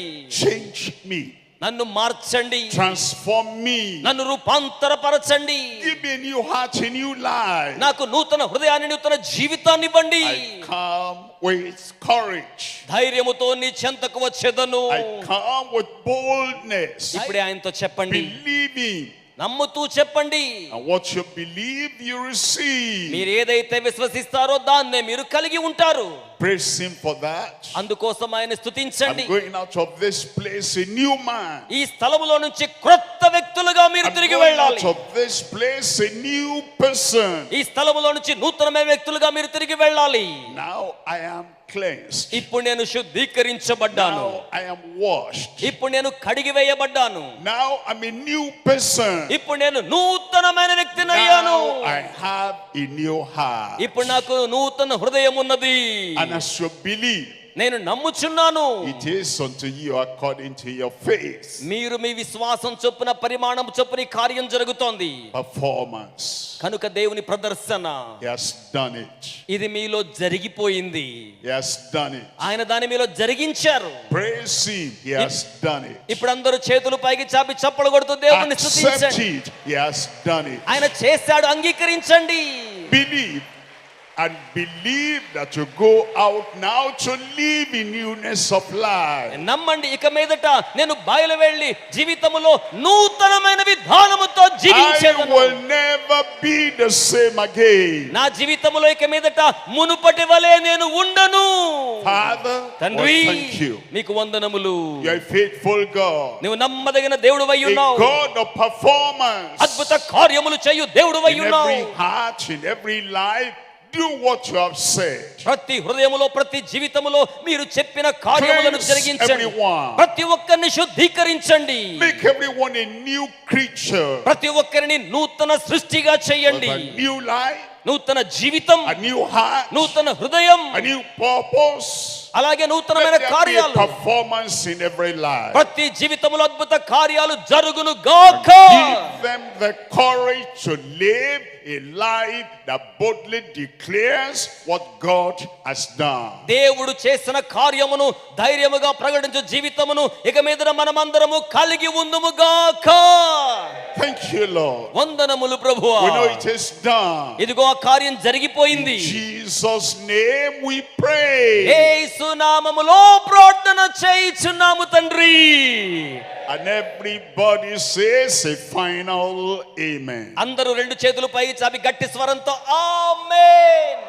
Speaker 1: Change me.
Speaker 2: నన్ను మార్చండి,
Speaker 1: Transform me.
Speaker 2: నన్ను రూపాంతరపరచండి.
Speaker 1: Give me a new heart, a new life.
Speaker 2: నాకు నూతన హృదయాన్ని, నూతన జీవితాన్ని ఇవ్వండి.
Speaker 1: I come with courage.
Speaker 2: ధైర్యముతో నీ చెంతకు వచ్చేదను.
Speaker 1: I come with boldness.
Speaker 2: ఇప్పుడే ఆయనతో చెప్పండి,
Speaker 1: Believing.
Speaker 2: నమ్ముతూ చెప్పండి.
Speaker 1: And what you believe, you receive.
Speaker 2: మీరు ఏదైతే విశ్వసిస్తారో దాన్నే మీరు కలిగి ఉంటారు.
Speaker 1: Praise him for that.
Speaker 2: అందుకోసం ఆయన స్తుతించండి.
Speaker 1: I'm going out of this place a new man.
Speaker 2: ఈ స్థలములో నుంచి క్రొత్త వ్యక్తులుగా మీరు
Speaker 1: I'm
Speaker 2: తిరిగి
Speaker 1: going out
Speaker 2: వెళ్ళాలి.
Speaker 1: of this place a new person.
Speaker 2: ఈ స్థలములో నుంచి నూతనమైన వ్యక్తులుగా మీరు తిరిగి వెళ్ళాలి.
Speaker 1: Now I am cleansed.
Speaker 2: ఇప్పుడు నేను శుద్ధీకరించబడ్డాను.
Speaker 1: Now I am washed.
Speaker 2: ఇప్పుడు నేను కడిగి వేయబడ్డాను.
Speaker 1: Now I'm a new person.
Speaker 2: ఇప్పుడు నేను నూతనమైన వ్యక్తిని అయ్యాను.
Speaker 1: Now I have a new heart.
Speaker 2: ఇప్పుడు నాకు నూతన హృదయం ఉన్నది.
Speaker 1: And as you believe,
Speaker 2: నేను నమ్ముచున్నాను.
Speaker 1: it is unto you according to your faith.
Speaker 2: మీరు మీ విశ్వాసం చొప్పున పరిమాణం చొప్పున ఈ కార్యం జరుగుతోంది.
Speaker 1: Performance.
Speaker 2: కనుక దేవుని ప్రదర్శన.
Speaker 1: He has done it.
Speaker 2: ఇది మీలో జరిగిపోయింది.
Speaker 1: He has done it.
Speaker 2: ఆయన దాని మీలో జరిగించారు.
Speaker 1: Praise him. He has done it.
Speaker 2: ఇప్పుడు అందరూ చేతులు పైకి చాపి చప్పలు కొడుతూ దేవుని
Speaker 1: Accept
Speaker 2: స్తుతించండి.
Speaker 1: it. He has done it.
Speaker 2: ఆయన చేశాడు, అంగీకరించండి.
Speaker 1: Believe. And believe that you go out now to live in newness of life.
Speaker 2: నమ్మండి, ఇక మీదట నేను బయలు వెళ్ళి జీవితములో నూతనమైన విధానముతో
Speaker 1: I
Speaker 2: జీవించేదను.
Speaker 1: will never be the same again.
Speaker 2: నా జీవితములో ఇక మీదట మునుపటి వలె నేను ఉండను.
Speaker 1: Father,
Speaker 2: తండ్రి,
Speaker 1: well, thank you.
Speaker 2: నీకు వందనములు.
Speaker 1: You are a faithful God.
Speaker 2: నువ్వు నమ్మదగిన దేవుడవై
Speaker 1: A
Speaker 2: ఉన్నావు.
Speaker 1: God of performance.
Speaker 2: అద్భుత కార్యములు చేయు దేవుడవై
Speaker 1: In
Speaker 2: ఉన్నావు.
Speaker 1: every heart, in every life, do what you have said.
Speaker 2: ప్రతి హృదయములో, ప్రతి జీవితములో మీరు చెప్పిన కార్యములను
Speaker 1: Cleanse
Speaker 2: జరిగించండి.
Speaker 1: everyone.
Speaker 2: ప్రతి ఒక్కరిని శుద్ధీకరించండి.
Speaker 1: Make everyone a new creature.
Speaker 2: ప్రతి ఒక్కరిని నూతన సృష్టిగా
Speaker 1: With
Speaker 2: చేయండి.
Speaker 1: a new life,
Speaker 2: నూతన జీవితం,
Speaker 1: a new heart,
Speaker 2: నూతన హృదయం,
Speaker 1: a new purpose.
Speaker 2: అలాగే నూతనమైన
Speaker 1: Let there be a
Speaker 2: కార్యాలు
Speaker 1: performance in every life.
Speaker 2: ప్రతి జీవితంలో అద్భుత కార్యాలు జరుగును గాక.
Speaker 1: Give them the courage to live a life that boldly declares what God has done.
Speaker 2: దేవుడు చేసిన కార్యమును ధైర్యముగా ప్రకటించు జీవితమును ఇక మీదట మనమందరము కలిగి ఉందుము గాక.
Speaker 1: Thank you, Lord.
Speaker 2: వందనములు ప్రభువా.
Speaker 1: We know it is done.
Speaker 2: ఇదిగో ఆ కార్యం జరిగిపోయింది.
Speaker 1: In Jesus' name we pray.
Speaker 2: యేసు నామములో ప్రార్థన చేయుచున్నాము తండ్రి.
Speaker 1: And everybody says a final amen.
Speaker 2: అందరూ రెండు చేతులు పై చాపి గట్టి స్వరంతో ఆమేన్.